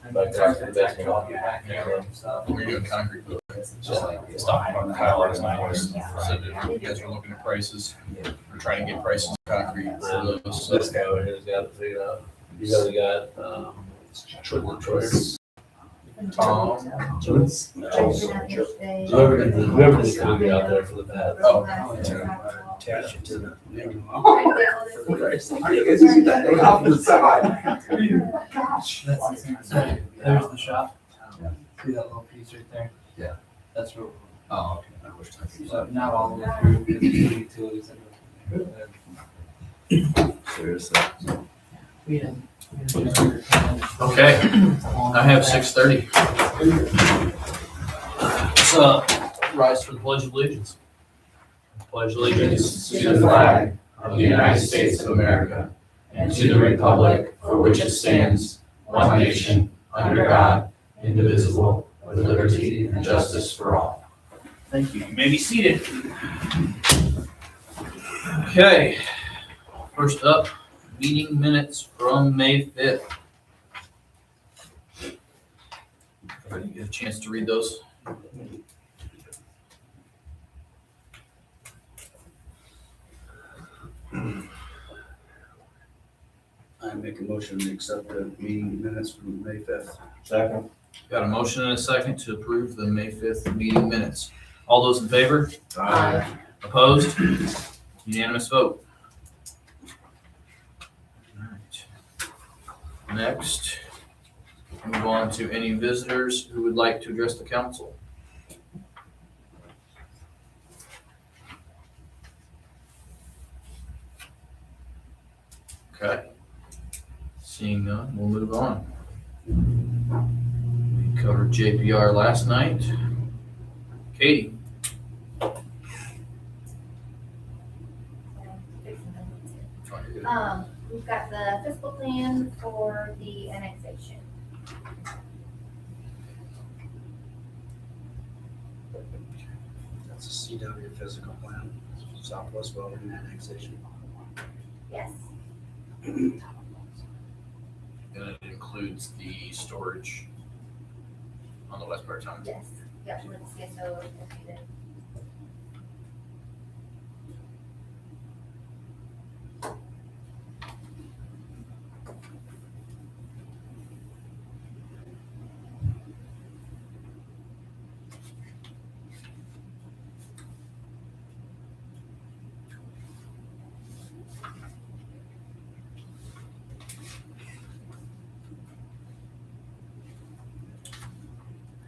Back there after the basement wall. We're doing concrete. Just like stock on Kyle last night. So you guys are looking at prices. We're trying to get prices on concrete for those. So This guy over here's got it figured out. You guys got, Troy. Tom. Whoever this food out there for the pad. Oh. Attach it to the. How do you guys do that? They off the side. Gosh. There's the shop. See that little piece right there? Yeah. That's where, Oh, okay. I wish I could. so not all the way through, because the utilities that go. Seriously. Okay, I have 6:30. So, rise for the Pledge of Allegiance. Pledge allegiance to the flag of the United States of America and to the republic for which it stands, one nation, under God, indivisible, with liberty and justice for all. Thank you. You may be seated. Okay, first up, meeting minutes from May 5th. Everybody get a chance to read those? I make a motion to accept the meeting minutes from May 5th. Second. Got a motion and a second to approve the May 5th meeting minutes. All those in favor? Aye. Opposed? Unanimous vote. All right. Next, move on to any visitors who would like to address the council. Okay. Seeing none, we'll move on. We covered JPR last night. Katie? We've got the fiscal plan for the annexation. That's a CW physical plan, Southwest Welding Annexation. Yes. And it includes the storage on the west part of town. Yes. Yep, with CSO included.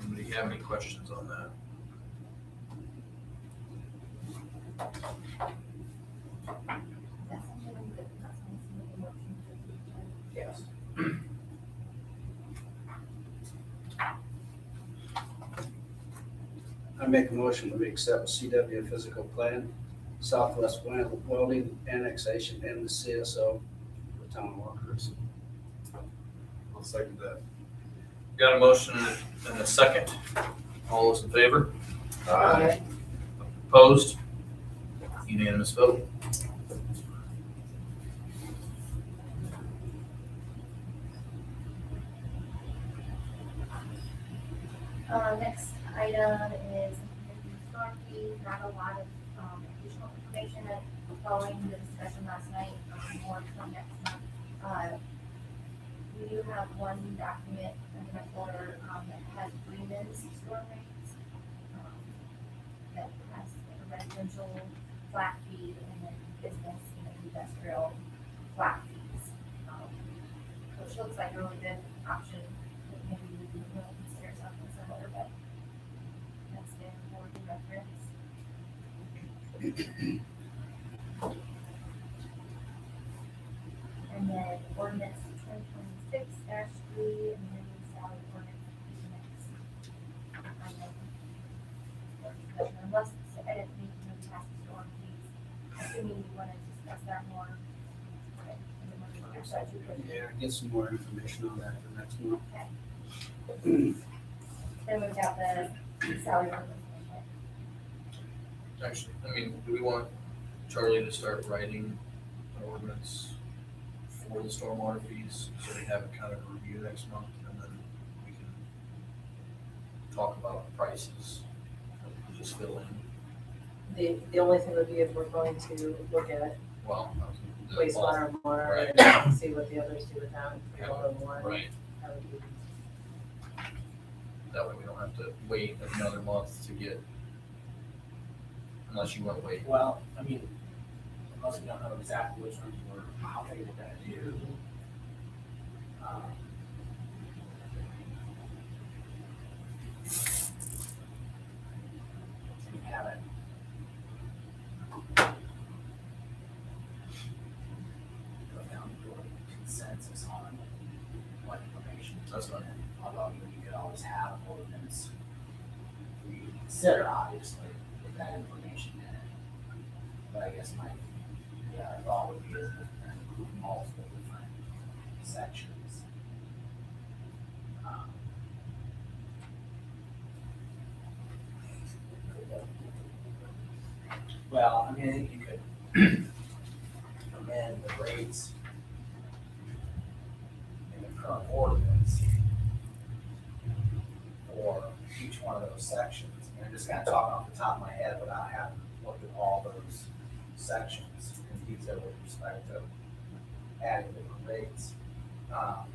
Anybody have any questions on that? Yes. I make a motion that we accept CW physical plan, Southwest Welding Annexation and the CSO for town workers. I'll second that. Got a motion and a second. All those in favor? Aye. Opposed? Unanimous vote. Next item is storm fees, not a lot of additional information following the discussion last night, more from next month. We do have one document in the folder that has Freeman's storm rates. That has a residential flat fee and then business and industrial flat fees. Which looks like a really good option. Maybe we can consider something similar, but that's there for the reference. And then ordinance 2026-3 and then salary ordinance next. Unless I didn't need to know past the storm fees, assuming you want to discuss that more. Okay, and then we'll do our budget. Yeah, get some more information on that for next month. Then we've got the salary ordinance. Actually, I mean, do we want Charlie to start writing an ordinance for the stormwater fees, so we have it kind of review next month, and then talk about prices, just fill in, The only thing would be if we're going to look at well. wastewater more Right. and see what the others do with that, if we want more. Right, that would be- that way we don't have to wait another month to get, unless you wanna wait. Well, I mean, unless we don't know exactly which ones we're, how many we're gonna do. Um, We haven't. Go down to a consensus on what information. That's fine. Although you could always have ordinance we consider, obviously, with that information in it. But I guess my, thought would be is to include multiple different sections. Um, Well, I mean, I think you could amend the rates in the current ordinance for each one of those sections. And I'm just kind of talking off the top of my head without having looked at all those sections in detail with respect to adding different rates. But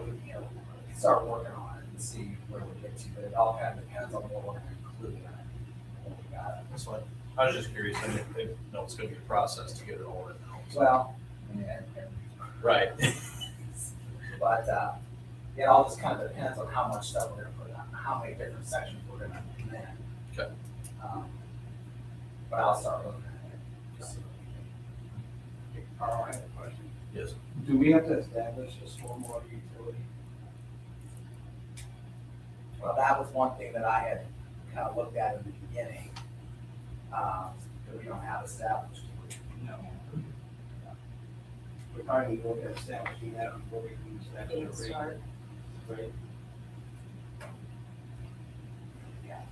we, start working on it and see where we get to, but it all kind of depends on what we're gonna include in it. What we got. That's fine. I was just curious, I didn't know it's gonna be a process to get it all written out. Well, and Right. but, it all just kind of depends on how much stuff we're gonna put on, how many different sections we're gonna amend. Okay. But I'll start looking at it. Just so we can- Carl, I have a question. Yes. Do we have to establish a stormwater utility? Well, that was one thing that I had kind of looked at in the beginning, that we don't have established. No. We probably need to look at establishing that before we can establish a rate. Start. Right. Yeah,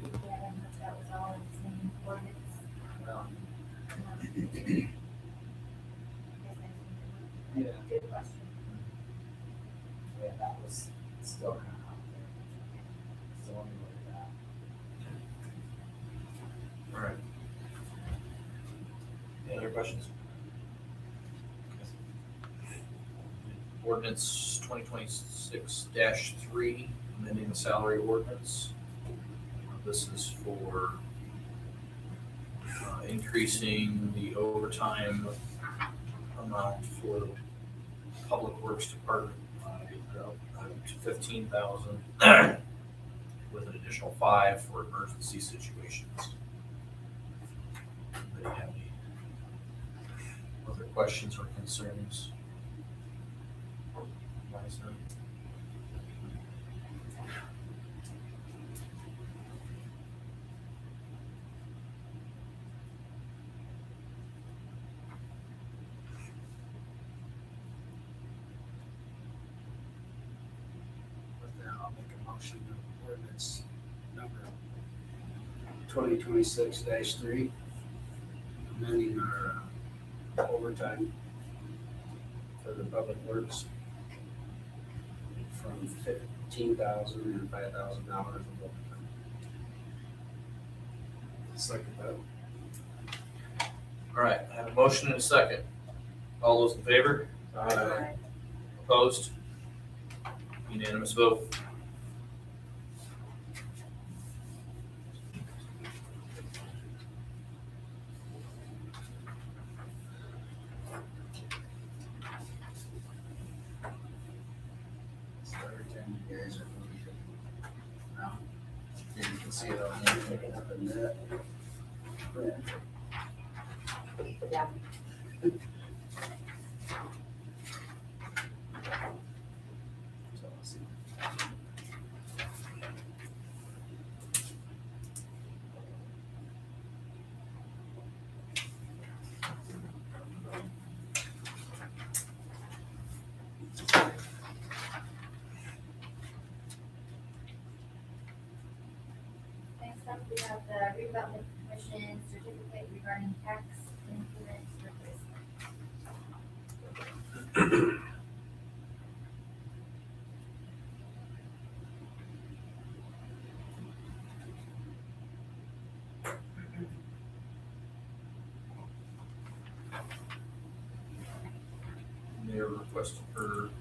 and that was all in the same ordinance. Well, Yeah. Good question. yeah, that was still kind of out there. Still on the way back. All right. Any other questions? Ordinance 2026-3, amending the salary ordinance. This is for increasing the overtime amount for the Public Works Department to 15,000 with an additional 5 for emergency situations. Anybody have any other questions or concerns? Myself? With that, I'll make a motion to ordinance number 2026-3, amending our overtime for the public works from $15,000 and $5,000 of overtime. Second that. All right, I have a motion and a second. All those in favor? Right. Opposed? Unanimous vote. So every time you guys are moving, You can see it on there. picking up in that. Yeah. So I'll see. Next up, we have the redevelopment commission certificate regarding tax increment replacement. They're requesting for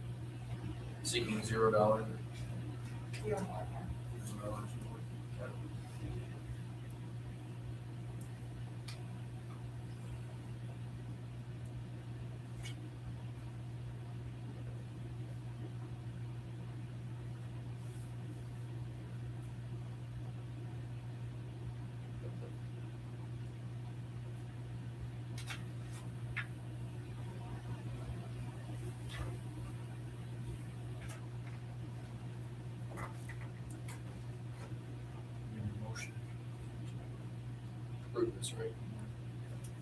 seeking $0. You're more, $0 more. Okay. Motion. Approve this, right?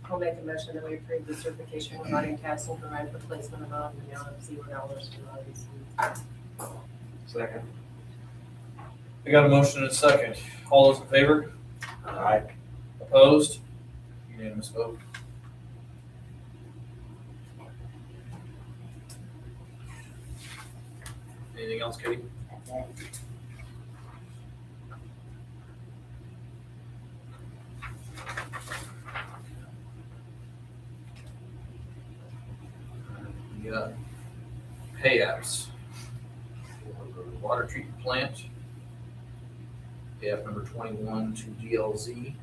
I'll make a motion that we approve the certification regarding tax and provide replacement amount in the amount of $0 to not exceed. Second. I got a motion and a second. All those in favor? Aye. Opposed? Unanimous vote. Anything else, Katie? That's it. We got pay apps for the water treatment plant. Pay app number 21 to DLZ, in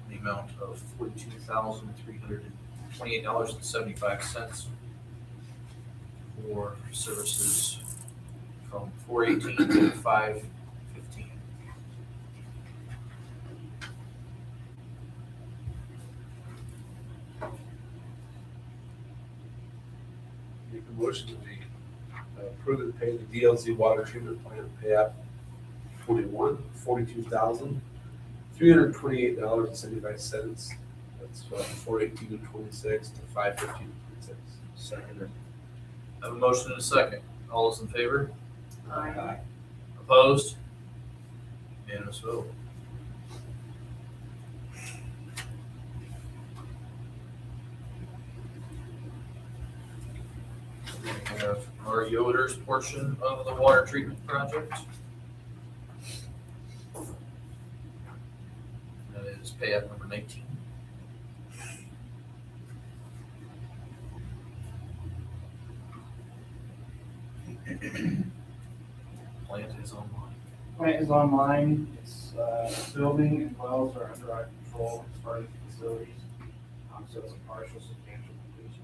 the amount of $42,328.75 for services from 4/18 to 5/15. Make a motion that we approve and pay the DLZ water treatment plant pay app 41, $42,328.75. That's from 4/18 to 26 to 5/15 to 26. Second. I have a motion and a second. All those in favor? Aye. Opposed? Unanimous vote. We have our Yoder's portion of the water treatment project. That is pay app number 19. Plant is online. Plant is online, it's, building and wells are under our control as far as facilities. So it's a partial substantial completion.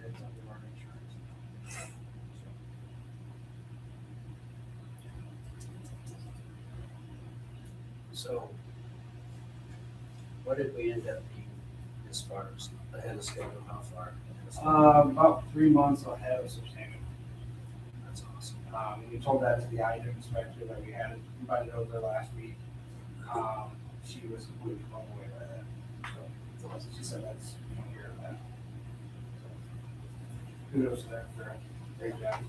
It's under our insurance. So what did we end up being as far as ahead of schedule? How far? ahead of schedule? About 3 months ahead of substantial. That's awesome. We told that to the item inspector that we had invited over last week. She was completely blown away by that. So she said that's, hear of that. So, kudos to them for a great job.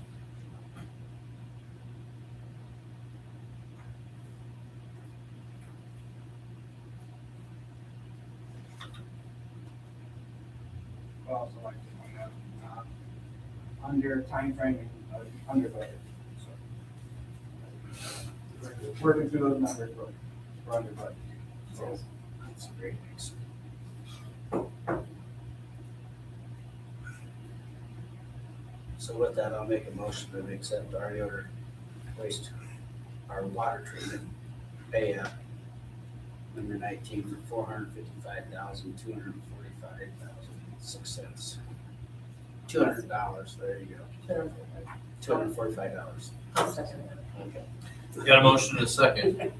I'd also like to point out, under timeframe and under budget. So, working through those numbers, but we're under budget. So, That's great news. So with that, I'll make a motion that we accept our Yoder waste, our water treatment pay app number 19 for $455,245.06. $200, there you go. $245. I'll second it. Okay. We got a motion and a second.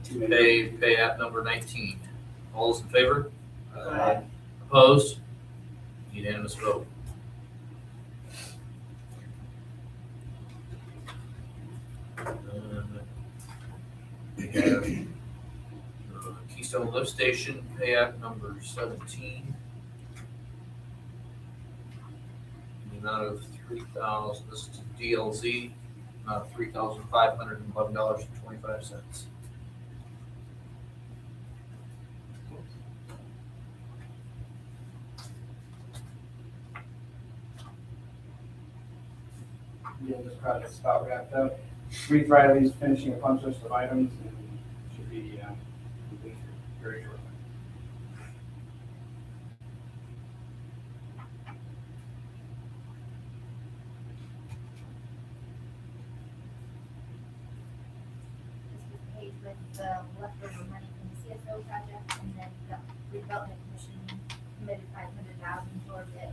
Too many. Pay app number 19. All those in favor? Aye. Opposed? Unanimous vote. We have Keystone Lift Station, pay app number 17. The amount of $3,000, this is DLZ, amount of $3,511.25. Yeah, this project's about wrapped up. Reeve Riley's finishing a punch list of items and should be complete very shortly. with the leftover money from the CSO project, and then the redevelopment commission committed $500,000 towards it.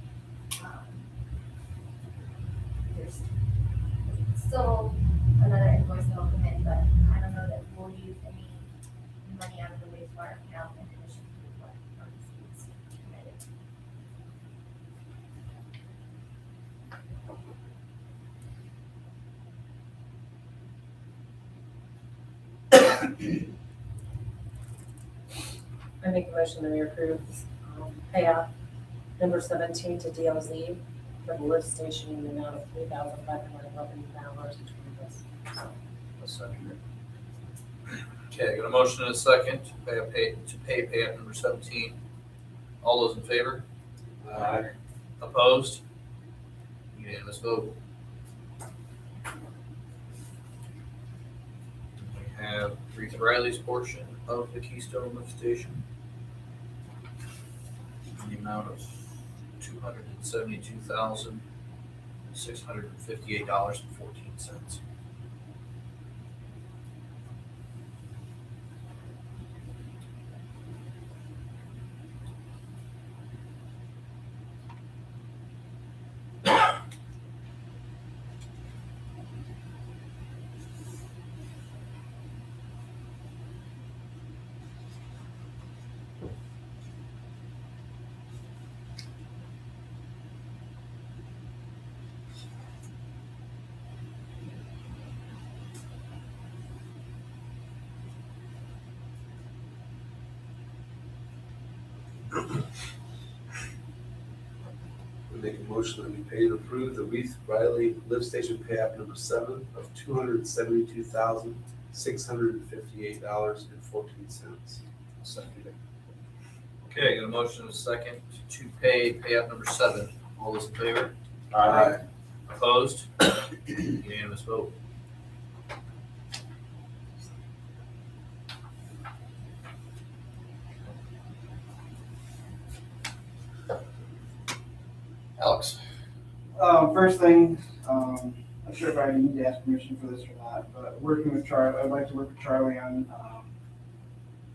There's still another invoice that will come in, but I don't know that we'll use any money out of the wastewater account in addition to what RDC is committed. I make a motion that we approve payout number 17 to DLZ for the lift station in the amount of $3,511.20. A second. Okay, got a motion and a second to pay payout number 17. All those in favor? Opposed? Unanimous vote. We have Ruth Riley's portion of the Keystone Lift Station in the amount of $272,658.14. We make a motion that we pay and approve the Reeve Riley lift station pay app number 7 of $272,658.14. Second. Okay, got a motion and a second to pay payout number 7. All those in favor? Aye. Opposed? Unanimous vote. Alex? First thing, I'm not sure if I need to ask permission for this or not, but working with Charlie, I'd like to work with Charlie on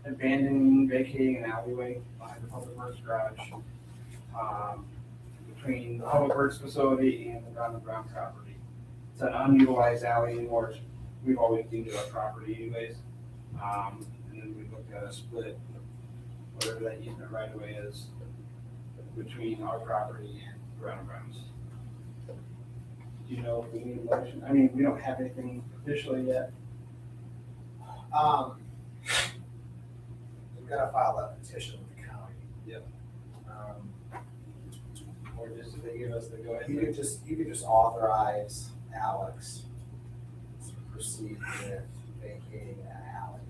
abandoning, vacating an alleyway behind the Public Works garage, between the Public Works facility and the Brown and Brown property. It's an unutilized alley anymore. We've always deemed it our property anyways. And then we looked at a split, whatever that easement right away is, between our property and Brown and Brown's. Do you know if we need a motion? I mean, we don't have anything officially yet. We've got to file that petition with the county. Yep. Or just if they give us the go ahead. You could just authorize Alex to proceed with vacating that alley.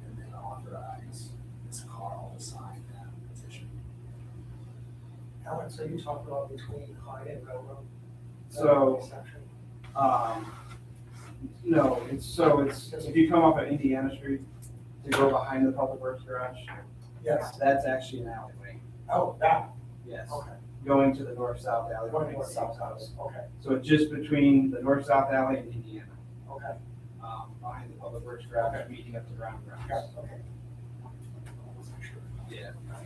And then authorize Ms. Carl to sign that petition. Alex, are you talking about between Hyde and Railroad? So, no, it's if you come up at Indiana Street to go behind the Public Works garage, Yes. that's actually an alleyway. Oh, that, Yes. okay. Going to the north-south alley. Going north-south house, okay, So it's just between the north-south alley and Indiana, okay, behind the Public Works garage, meeting up to Brown and okay, Brown's. okay.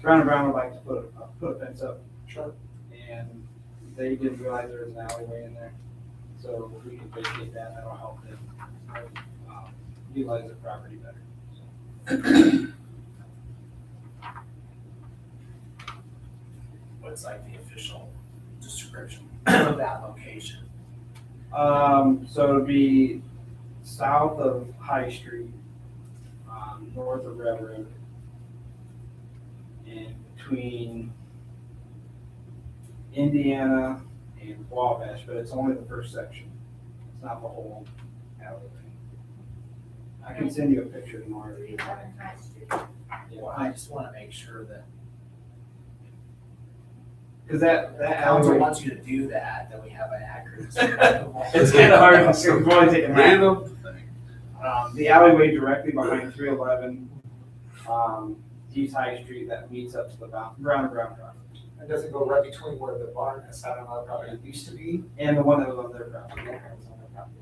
Brown and Brown would like to put a fence up, Sure. and they didn't realize there was an alleyway in there. So if we can vacate that, that'll help them utilize the property better. What's like the official description of that location? So it'd be south of High Street, north of Railroad, and between Indiana and Wabash, but it's only the first section. It's not the whole alleyway. I can send you a picture tomorrow. 311 Front Street. Well, I just want to make sure that Because that the council alleyway, wants you to do that, then we have an accurate. it's kind of hard, it's really taking that. Random thing. The alleyway directly behind 311, East High Street that meets up to the Brown and Brown property. It doesn't go right between where the barn has sat on our property used to be. And the one that was on their property. Okay, it was on their property.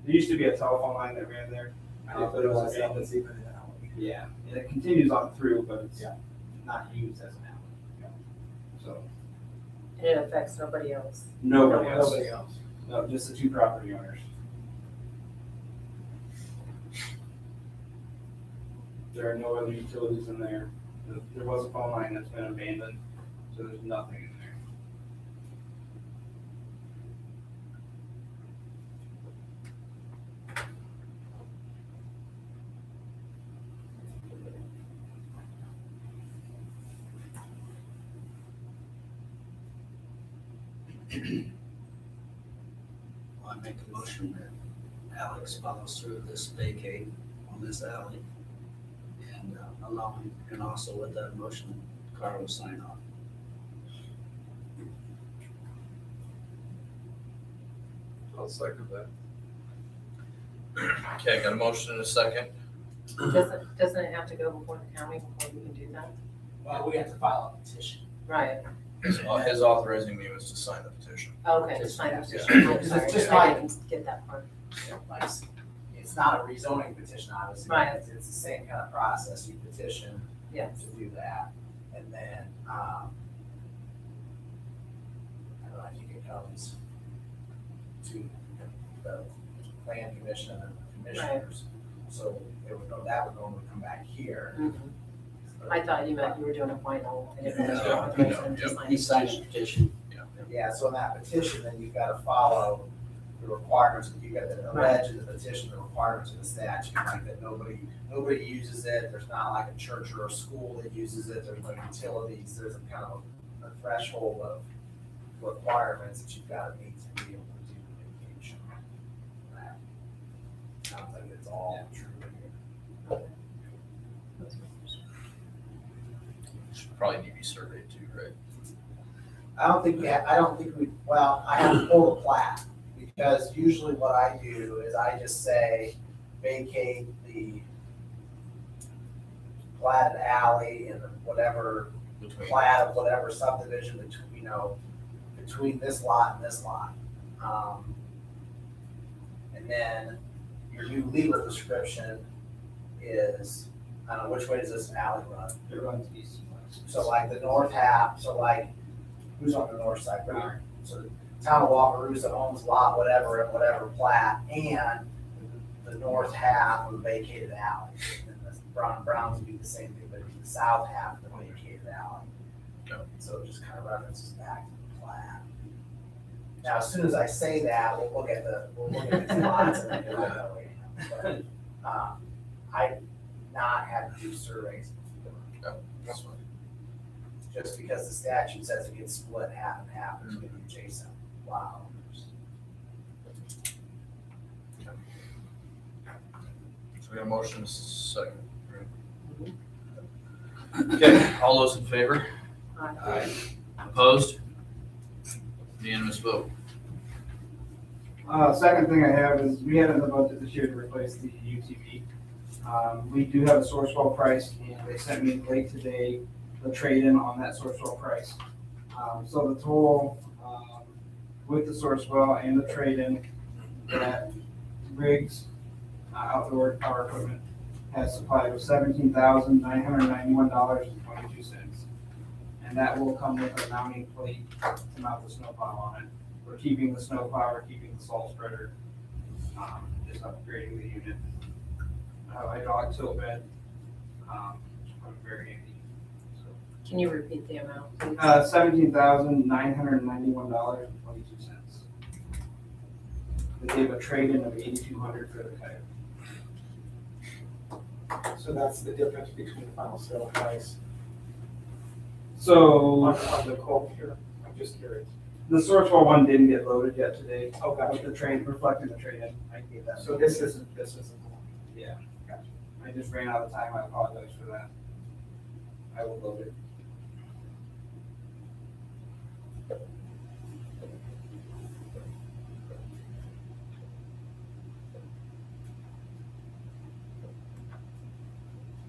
There used to be a telephone line that ran there, I didn't realize that was even an alley. Yeah, and it continues on through, but it's not used as an alley. So, And it affects nobody else. nobody else. Nobody else. No, just the two property owners. There are no other utilities in there. There was a phone line that's been abandoned, so there's nothing in there. Well, I make a motion that Alex follows through with this vacate on this alley. And allow him, and also with that motion, Carl will sign off. I'll second that. Okay, got a motion and a second. Doesn't it have to go before the county before we can do that? Well, we have to file a petition. Right, His authorizing me was to sign the petition. okay, Just- fine. yeah. I'm It's sorry, just I like- didn't get that part. Like, it's not a rezoning petition, obviously. Right. It's the same kind of process. You petition Yes. to do that. And then, I don't know, I think it comes to the plan commission and the commissioners. So it would go, that would normally come back here. Mhm. I thought you meant you were doing a final. I didn't know Yeah, you were authorizing yeah, to sign He the signed petition. the petition. Yeah, so in that petition, then you've got to follow the requirements, you've got to allege in the petition the requirements of the statute, like that nobody uses it, there's not like a church or a school that uses it, there's no utilities, there's a kind of a threshold of requirements that you've got to meet to be able to do the vacation. That sounds like it's all true here. Should probably need to be surveyed too, right? I don't think well, I have to pull the plat, because usually what I do is I just say vacate the platted alley and whatever Between, plat of whatever subdivision between, between this lot and this lot. And then your new legal description is, I don't know, which way does this alley run? It runs east and west. So like the north half, so like, who's on the north side? Right. So the town of Wakarusa owns lot whatever and whatever plat, and the north half of the vacated alley. And the Browns would be the same thing, but it'd be the south half of the vacated alley. Okay. So it just kind of references back to the plat. Now, as soon as I say that, we'll look at these lots and then go that way. But, I not have to do surveys. that's fine. Just because the statute says it gets split half and half, there's gonna be adjacent lot owners. So we got a motion and a second. right? Okay, all those in favor? Aye. Opposed? Unanimous vote. Second thing I have is we had in the budget this year to replace the UTV. We do have a source well price, and they sent me late today the trade-in on that source well price. So the total, with the source well and the trade-in, that Briggs Outdoor Power Equipment has supplied with $17,991.22. And that will come with a mounting plate to mount the snowplow on it. We're keeping the snowplow, we're keeping the salt spreader, just upgrading the unit. Hydraulic tilt bed, I'm very handy. So, Can you repeat the amount, please? $17,991.22. They gave a trade-in of $8,200 for the kayak. So that's the difference between the final sale price. So, on the quote here, I'm just curious. The Sourcewell one didn't get loaded yet today. Oh, gotcha. With the trade, reflecting the trade-in, I gave that. So this isn't the one? Yeah, gotcha. I just ran out of time, I apologize for that. I will load it.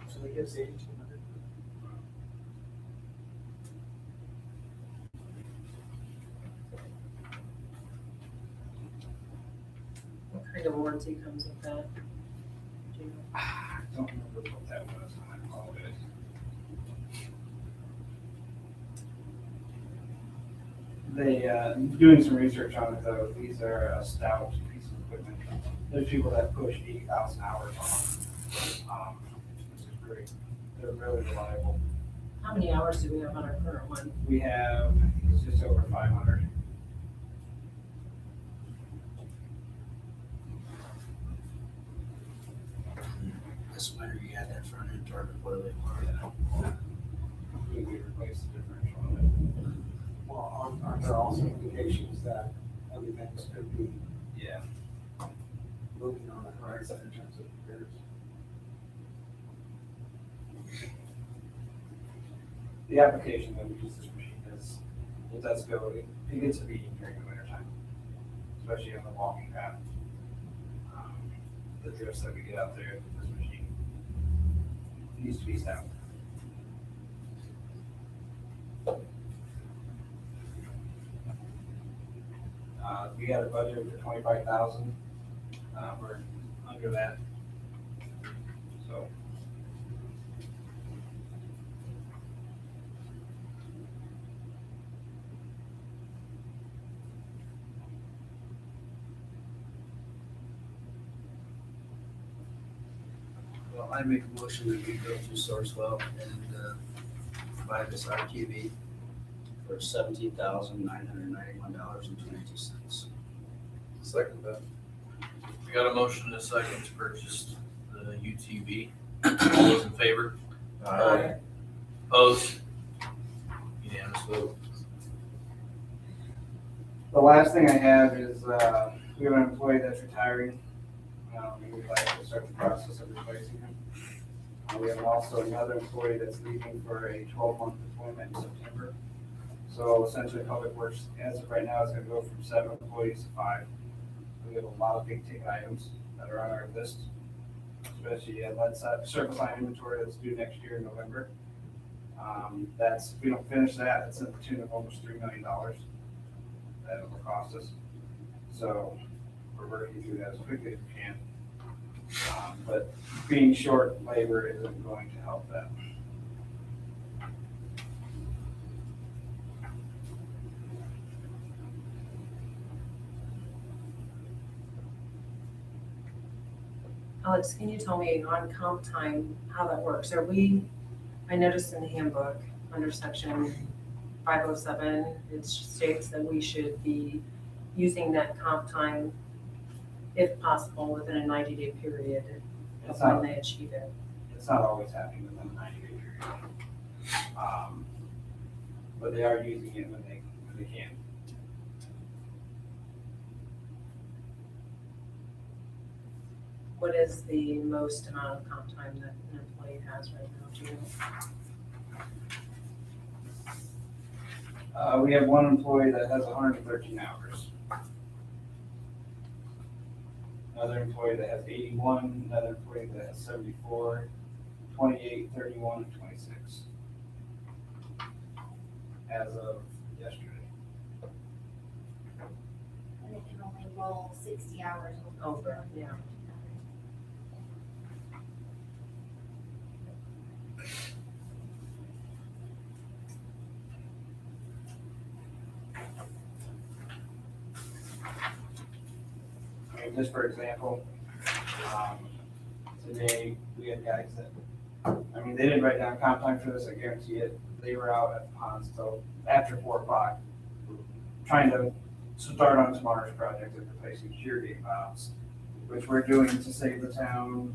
So they give us $8,200. What kind of warranty comes with that? Do you I don't remember what that was, I apologize. Doing some research on it though, these are a stout piece of equipment. There's people that push 80,000 hours on them. Which is great. They're really reliable. How many hours do we have on our current one? We have, it's just over 500. This winter you had that front end turbine boiler. We replaced the differential on it. Well, aren't there also indications that other things could be Yeah. moving on the horizon in terms of repairs? The application that we use this machine is, it does go, it gets to be during the winter time, especially on the walking path. The drifts that we get out there, this machine needs to be stout. We got a budget for 25,000. We're under that. So. Well, I make a motion that we go through Sourcewell and buy this RTV for $17,991.22. Second that. We got a motion and a second to purchase the UTV. All those in favor? Aye. Opposed? Unanimous vote. The last thing I have is, we have an employee that's retiring. And we'd like to start the process of replacing him. We have also another employee that's leaving for a 12-month employment in September. So essentially, Public Works, as of right now, is gonna go from 7 employees to 5. We have a lot of big ticket items that are on our list, especially lead surface line inventory that's due next year in November. If we don't finish that, it's in the tune of almost $3 million that it will cost us. So we're working through that as quickly as we can. But being short labor isn't going to help that. Alex, can you tell me on comp time, how that works? I noticed in the handbook, under section 507, it states that we should be using that comp time, if possible, within a 90-day period of It's when not, they achieve it. it's not always happening within a 90-day period. But they are using it when they can. What is the most amount of comp time that an employee has right now? Do you know? We have one employee that has 113 hours. Another employee that has 81, another employee that has 74, 28, 31, and 26. As of yesterday. And it can only roll 60 hours Over, yeah. Just for example, today we had guys that, they didn't write down comp time for this, I guarantee it. They were out at the ponds till after 4 o'clock, trying to start on tomorrow's project of replacing shear gate valves, which we're doing to save the town.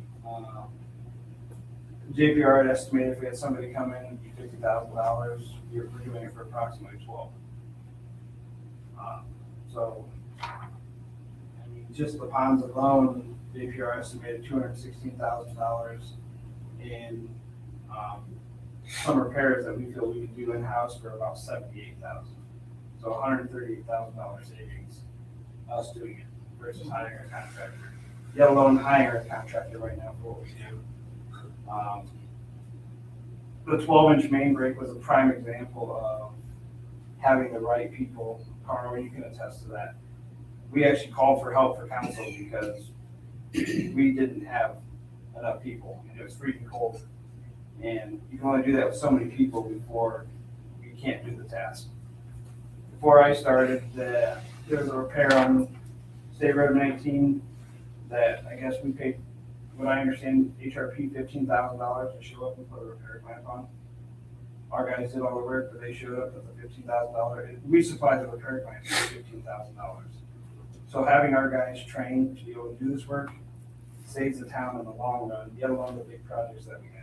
JPR had estimated if we had somebody come in, it'd be $50,000. We're doing it for approximately 12. So, just the ponds alone, JPR estimated $216,000 in some repairs that we feel we can do in-house for about $78,000. So $138,000 savings, us doing it versus hiring a contractor. Let alone hiring a contractor right now for what we do. The 12-inch main break was a prime example of having the right people. Carl, you can attest to that. We actually called for help for council because we didn't have enough people, and it was freezing cold. And you can only do that with so many people before you can't do the task. Before I started, there was a repair on State Road 19 that I guess we paid, what I understand, HRP $15,000 to show up and put a repair plan on. Our guys did all the work, but they showed up with a $15,000. We supplied the repair plan for $15,000. So having our guys trained to be able to do this work saves the town in the long run, let alone the big projects that we have.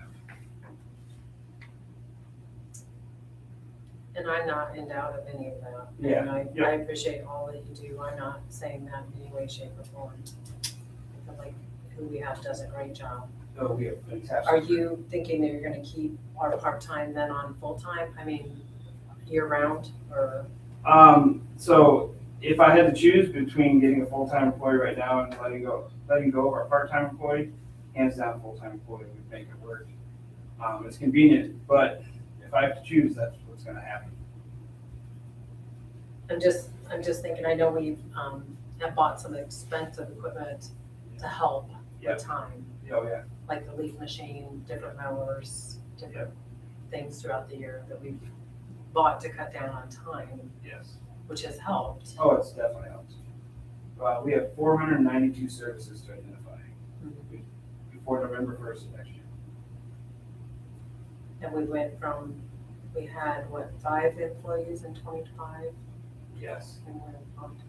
And I'm not in doubt of any of that. Yeah, And I yeah. appreciate all that you do. I'm not saying that in any way, shape, or form. I feel like who we have does a great job. So we have fantastic. Are you thinking that you're gonna keep our part-time then on full-time? I mean, year-round, or? So if I had to choose between getting a full-time employee right now and letting go of our part-time employee, hands down, full-time employee would make it work. It's convenient, but if I have to choose, that's what's gonna happen. I'm just thinking, I know we've, have bought some expensive equipment to help Yep. with time, Oh, yeah. like the leaf machine, different mowers, different things throughout the year that we've bought to cut down on time, Yes. which has helped. Oh, it's definitely helps. We have 492 services to identify before November 1st of next year. And we went from, we had, what, 5 employees in 2025? Yes. And we're on to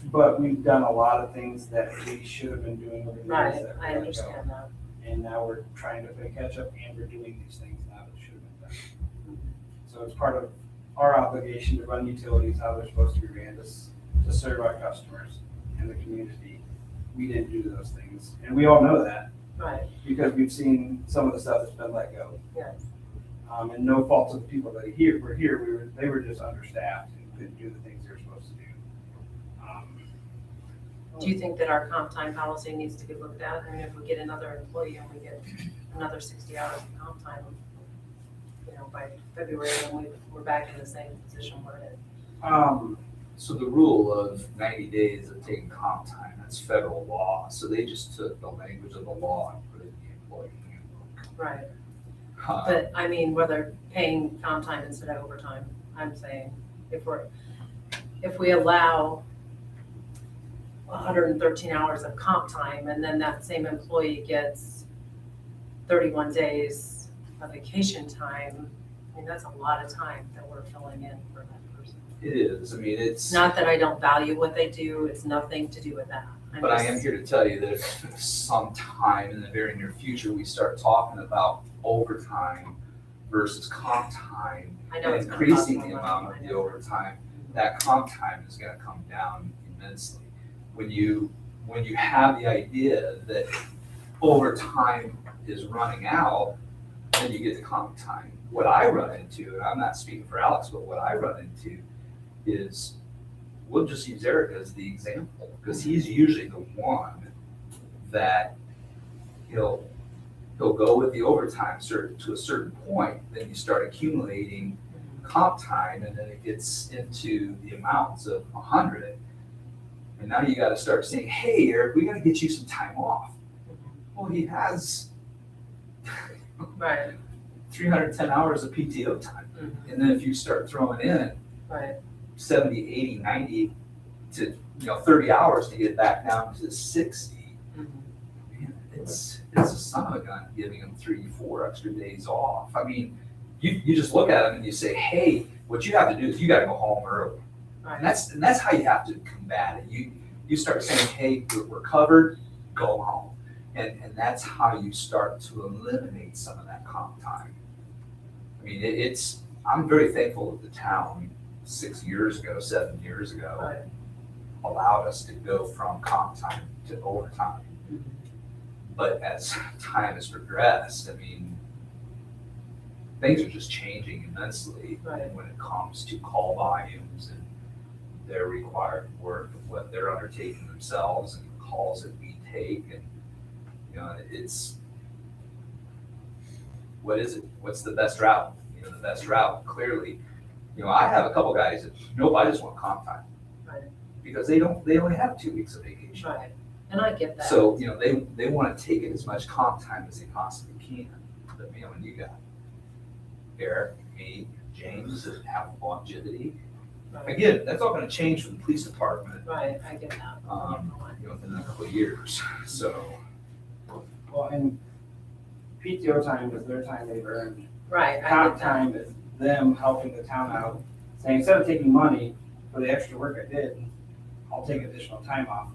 But we've done a lot of things that we should have been doing over the years. Right, that we I let go. understand that. And now we're trying to play catch up and we're doing these things now that should have been done. So it's part of our obligation to run utilities how they're supposed to be ran, to serve our customers and the community. We didn't do those things. And we all know that Right, because we've seen some of the stuff that's been let go. yes. And no fault of the people that were here, they were just understaffed and couldn't do the things they were supposed to do. Do you think that our comp time policy needs to be looked at? I mean, if we get another employee and we get another 60 hours of comp time, you know, by February, then we're back in the same position we're in. So the rule of 90 days of taking comp time, that's federal law. So they just took the language of the law and put it in the employee handbook. Right, Uh, but I mean, whether paying comp time instead of overtime, I'm saying if we allow 113 hours of comp time and then that same employee gets 31 days of vacation time, I mean, that's a lot of time that we're filling in for that person. It is, I mean, it's, Not that I don't value what they do, it's nothing to do with that. but I am here to tell you that if sometime in the very near future, we start talking about overtime versus comp time, I know and it's gonna cost increasing more the money, amount I of the know. overtime, that comp time is gonna come down immensely. When you have the idea that overtime is running out, then you get the comp time. What I run into, and I'm not speaking for Alex, but what I run into is, we'll just use Eric as the example, because he's usually the one that he'll go with the overtime to a certain point, then you start accumulating comp time, and then it gets into the amounts of 100. And now you gotta start saying, hey, Eric, we gotta get you some time off. Well, he has Right, 310 hours of PTO time. Mhm. And then if you start throwing in right, 70, 80, 90 to 30 hours to get back down to 60, Mhm. man, it's a son of a gun giving him 3-4 extra days off. I mean, you just look at him and you say, hey, what you have to do is you gotta go home early. And right. that's how you have to combat it. You start saying, hey, we're covered, go home. And that's how you start to eliminate some of that comp time. I mean, I'm very thankful that the town 7 years ago, Right. allowed us to go from comp time to overtime. Mhm. But as time has progressed, I mean, things are just changing immensely Right. when it comes to call volumes and their required work, what they're undertaking themselves and the calls that we take. And, it's, what is it? What's the best route? The best route, clearly, I have a couple guys that, nope, I just want comp time. Right. because they only have 2 weeks of vacation. Right, and I get that. So, they want to take as much comp time as they possibly can. But, when you got Eric, me, James that have longevity, Right. again, that's all going to change for the police department, Right, I get that. within a couple of years. So, Well, and PTO time is their time they've earned. Right, I Comp get that. time is them helping the town out, saying, instead of taking money for the extra work I did, I'll take additional time off.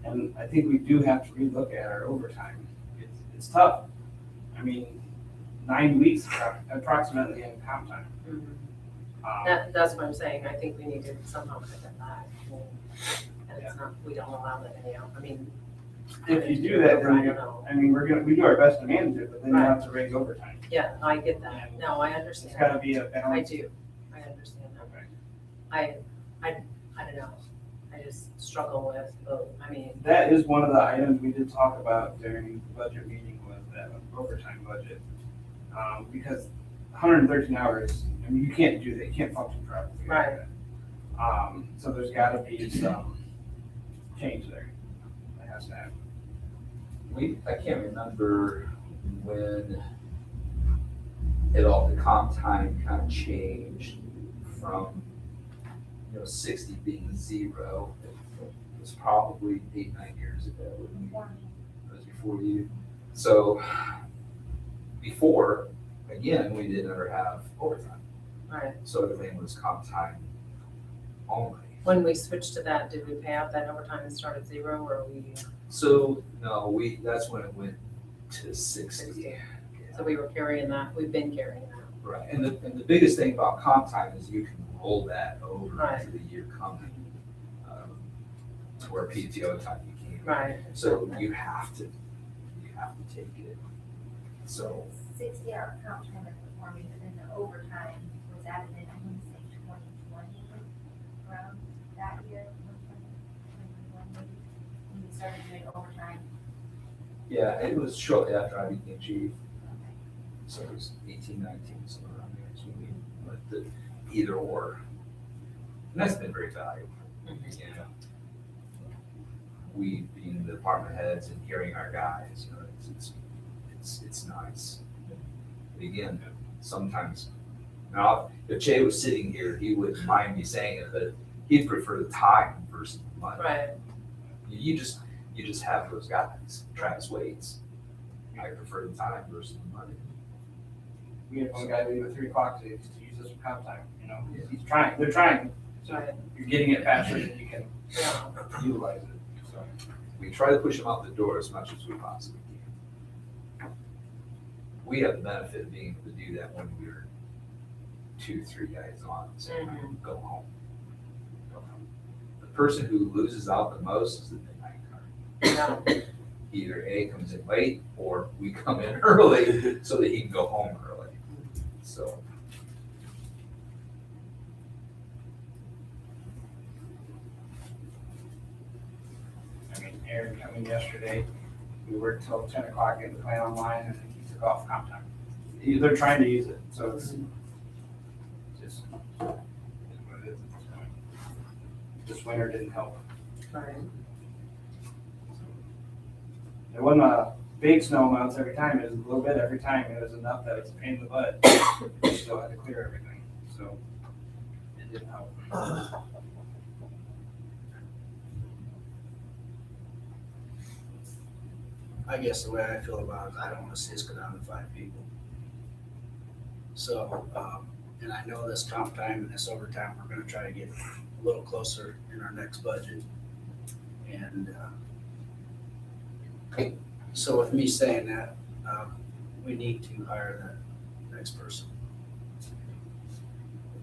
And I think we do have to relook at our overtime. It's tough. I mean, 9 weeks approximately in comp time. Mhm. Um, That's what I'm saying, I think we need to somehow cut that back. And it's not, we don't allow that anyhow, I mean. If you do that, I then don't know. we do our best to manage it, but then you have to raise overtime. Yeah, I get that, no, I It's understand. gotta be a I balance. do, I understand that. Okay. I don't know, I just struggle with both, I mean, That is one of the items we did talk about during the budget meeting was that overtime budget. Because 113 hours, I mean, you can't do that, you can't function properly. like that. So there's gotta be some change there. That has to happen. I can't remember when the comp time kind of changed from, 60 being 0. It was probably 8, 9 years ago. It was before you. So before, again, we didn't ever have overtime. right. So everything was comp time only. When we switched to that, did we pay out that overtime and start at 0, or we, So, no, that's when it went to 60. so we were carrying that, we've been carrying that, Right, and the biggest thing about comp time is you can roll that over Right. to the year coming, to where PTO time you can't. right? So you have to take it. So, 60-hour comp time is performing, but then the overtime was added in, I want to say 2020, around that year, 2021 maybe, when we started doing overtime. yeah, it was shortly after I became chief, so it was 18, 19, somewhere around there. So either or. And that's been very valuable. We being the department heads and hearing our guys, it's nice. But again, sometimes, now, if Jay was sitting here, he wouldn't mind me saying it, but he'd prefer the time versus the money. Right, You just have those guys, Travis Waits. I prefer the time versus the money. We had one guy leave at 3 o'clock to use this for comp time, he's trying, they're trying. So Right. you're getting it faster than you can yeah, utilize it, so. We try to push them out the door as much as we possibly can. We have the benefit of being able to do that when we're 2, 3 guys on, so go home. Go home. The person who loses out the most is the midnight guard. yeah, Either A, comes in late, or we come in early so that he can go home early. So. I mean, Aaron coming yesterday, we worked till 10 o'clock getting the plan online, and then he took off comp time. They're trying to use it, so it's just what it is at this point. This winter didn't help. right, There wasn't a big snow amounts every time, it was a little bit every time, it was enough that it's a pain in the butt. We still had to clear everything, so it didn't help. I guess the way I feel about it, I don't wanna see us go down to 5 people. So, and I know this comp time and this overtime, we're gonna try to get a little closer in our next budget. And, so with me saying that, we need to hire that next person.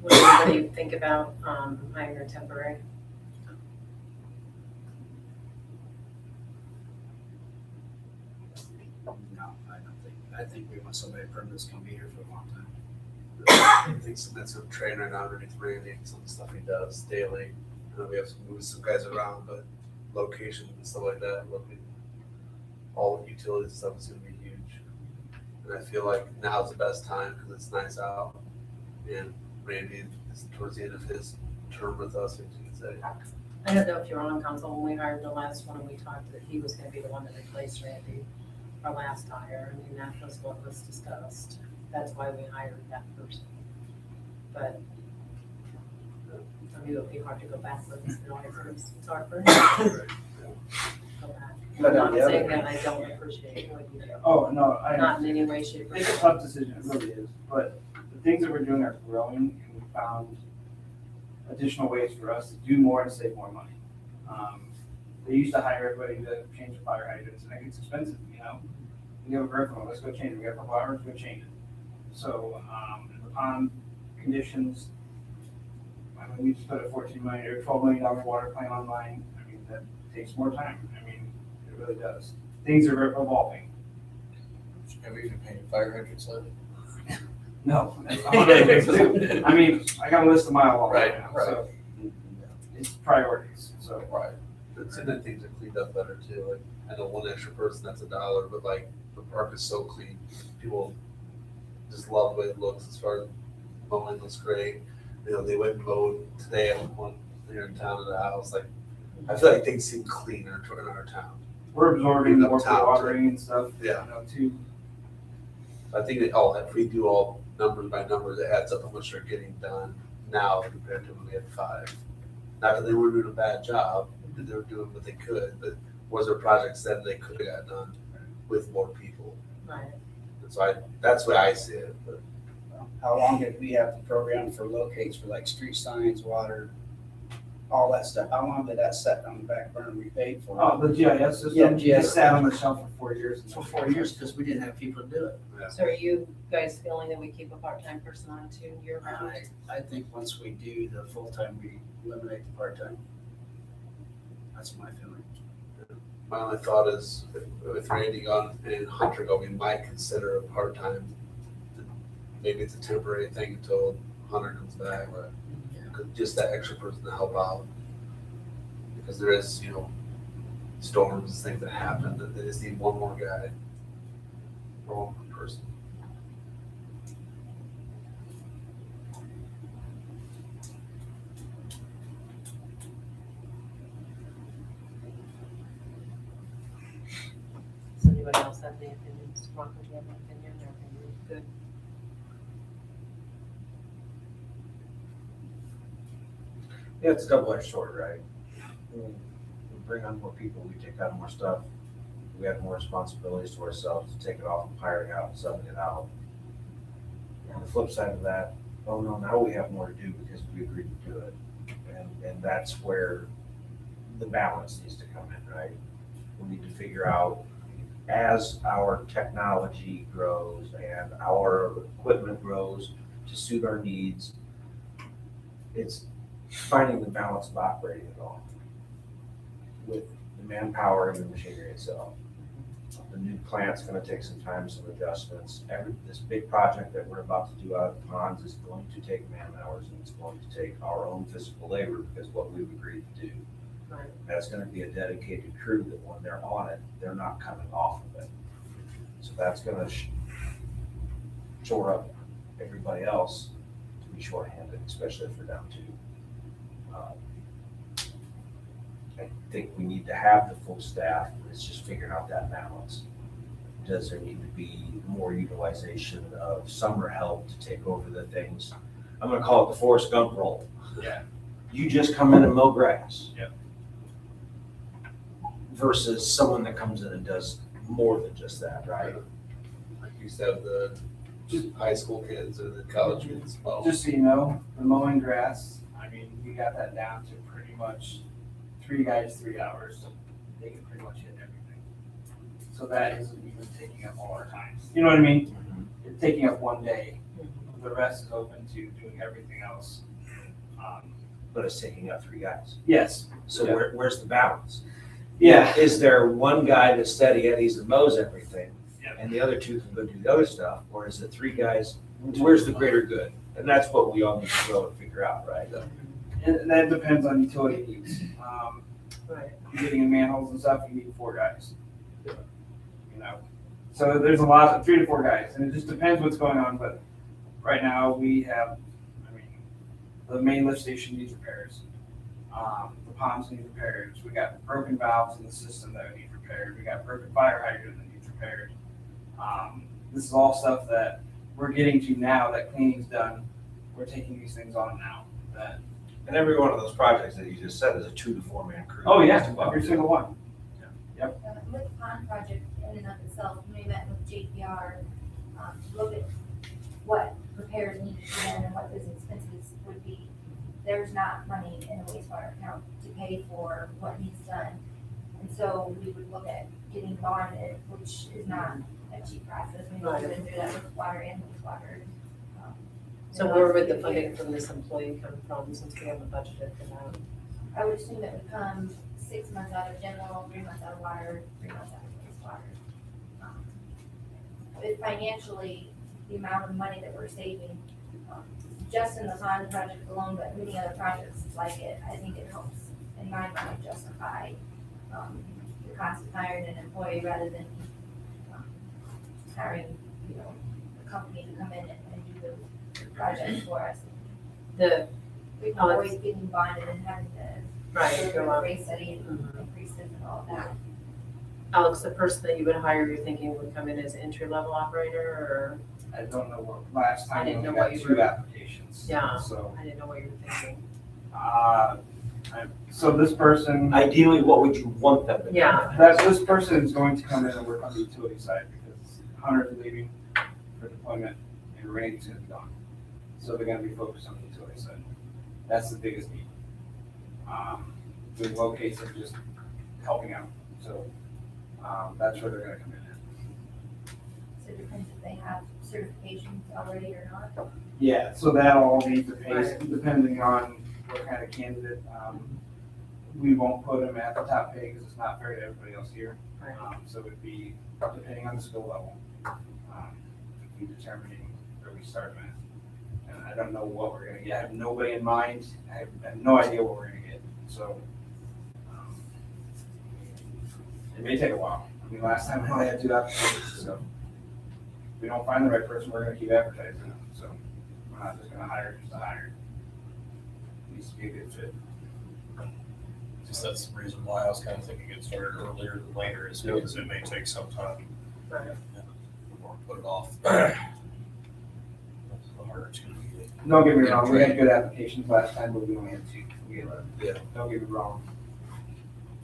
would anybody think about, hiring a temporary? No, I think we want somebody permanent that's gonna be here for a long time. I think that's a train right now underneath Randy, some of the stuff he does daily. I know we have to move some guys around, but location and stuff like that, looking, all the utilities and stuff is gonna be huge. And I feel like now's the best time because it's nice out. And Randy is towards the end of his term with us, as you can say. I don't know if you're on council, when we hired the last one, we talked that he was gonna be the one that replaced Randy, our last hire. I mean, that was what was discussed. That's why we hired that person. But, I mean, it would be hard to go backwards, you know, it's hard for him to go back. But I'm on not the other saying hand- that I don't appreciate what you do, Oh, no, not in any way, shape, or it's a form. tough decision, it really is, but the things that we're doing are growing, and we found additional ways for us to do more and save more money. They used to hire everybody to change the fire hydrants, and it gets expensive, you know? We have a growth one, let's go change it, we got a couple hours, go change it. So, the pond conditions, I mean, we just put a $14 million or $12 million water plant online, I mean, that takes more time, I mean, it really does. Things are evolving. Have we even painted fire hydrants lately? No, that's not what I'm gonna do. I mean, I got a list of mile long Right, right now, right. so it's priorities, so. Right. It's and then things are cleaned up better too. Like I know one extra person, that's $1, but like the park is so clean. People just love the way it looks as far as mowing looks great. You know, they went and mowed today at one here in town at the house. Like I feel like things seem cleaner in our town. We're absorbing Clean up more town, watering and stuff, you Yeah. know, too. I think that if we do all numbers by numbers, it adds up how much they're getting done now compared to when we had 5. Not that they were doing a bad job, they were doing what they could, but was there projects that they could have got done with more people? Right. And so that's the way I see it, but How long did we have the program for locates for like street signs, water, all that stuff? How long did that set on the back burner we paid for? Oh, the GIS system, Yeah, it GIS. sat on the shelf for 4 years. For 4 years, because we didn't have people to do it. So are you guys feeling that we keep a part-time person on too year round? I think once we do the full-time, we eliminate the part-time. That's my feeling. my only thought is with Randy gone and Hunter gone, we might consider a part-time. Maybe it's a temporary thing until Hunter comes back, but just that extra person to help out. Because there is, storms, things that happen, that they just need one more guy. Or one more person. Does anybody else have any opinions? Ron, do you have an opinion or are you good? Yeah, it's a double-edged sword, right? We bring on more people, we take on more stuff, we have more responsibilities to ourselves to take it off and hiring out and subbing it out. And the flip side of that, oh no, now we have more to do because we agreed to do it. And that's where the balance needs to come in, right? We need to figure out, as our technology grows and our equipment grows to suit our needs, it's finding the balance of operating it all with the manpower and the machinery itself. The new plant's gonna take some time, some adjustments. This big project that we're about to do out of the ponds is going to take man hours, and it's going to take our own physical labor because what we've agreed to do. Right. That's gonna be a dedicated crew that when they're on it, they're not coming off of it. So that's gonna shore up everybody else to be shorthanded, especially if we're down to. I think we need to have the full staff, it's just figuring out that balance. Does there need to be more utilization of summer help to take over the things? I'm gonna call it the Forrest Gump role. Yeah. You just come in and mow grass. Yep. Versus someone that comes in and does more than just that, right? Like you said, the high school kids or the college kids. Well, Just so you know, the mowing grass, I mean, we got that down to pretty much 3 guys, 3 hours. They can pretty much hit everything. So that isn't even taking up all our time. You know what I mean? It's taking up one day. The rest is open to doing everything else. But it's taking up 3 guys. Yes. So Yeah. where's the balance? Yeah. Is there one guy that's steady Eddies and mows everything, Yeah. and the other 2 can go do the other stuff? Or is it 3 guys? Where's the greater good? And that's what we all need to go and figure out, right? And that depends on utility needs. Right. Getting in manholes and stuff, you need 4 guys. So there's a lot of 3 to 4 guys, and it just depends what's going on. But right now we have, the main lift station needs repairs. The ponds need repairs. We got broken valves in the system that need repaired. We got broken fire hydrant that needs repaired. This is all stuff that we're getting to now that cleaning's done. We're taking these things on now. That, And every one of those projects that you just said is a 2 to 4 man crew. oh yeah, every single one. With the pond project in and of itself, we met with JPR, to look at what repairs need to be done and what those expenses would be. There's not money in the wastewater account to pay for what needs done. And so we would look at getting bonded, which is not a cheap process. We know we're gonna do that with water and wastewater. So where would the funding from this employee come from, since we haven't budgeted for that? I would assume it would come 6 months out of general, 3 months out of water, 3 months out of wastewater. But financially, the amount of money that we're saving, just in the pond project alone, but many other projects like it, I think it helps, in my mind, justify the cost of hiring an employee rather than hiring, a company to come in and do the projects for us. We can always getting bonded and having to go on rate study and increases and all of that. Alex, the person that you would hire, you're thinking would come in as entry-level operator, or? I don't know what, last I time we didn't only know got what you 2 were- applications. Yeah. So, I didn't know what you were thinking. so this person, Ideally, what would you want them to do? Yeah. this person is going to come in and work on the utility side because Hunter's leaving for deployment and Randy's gonna be gone. So they're gonna be focused on the utility side. That's the biggest need. With locates are just helping out, so, that's where they're gonna come in at. So it depends if they have certifications already or not. Yeah, so that'll all be the pace, depending on what kind of candidate. We won't put them at the top pay because it's not fair to everybody else here. So it'd be depending on the skill level. We determining where we start them at. And I don't know what we're gonna get. I have nobody in mind. I have no idea what we're gonna get, so. It may take a while. I mean, last time I only had 2 applications, so. If we don't find the right person, we're gonna keep advertising, so. We're not just gonna hire just to hire. It needs to be a good fit. Just that's the reason why I was kind of thinking it started earlier than later, is because it may take some time. Right. Or put it off. That's the harder it's gonna be. Don't get me wrong, we had good applications last time, but we only had 2. Yeah. Don't get me wrong.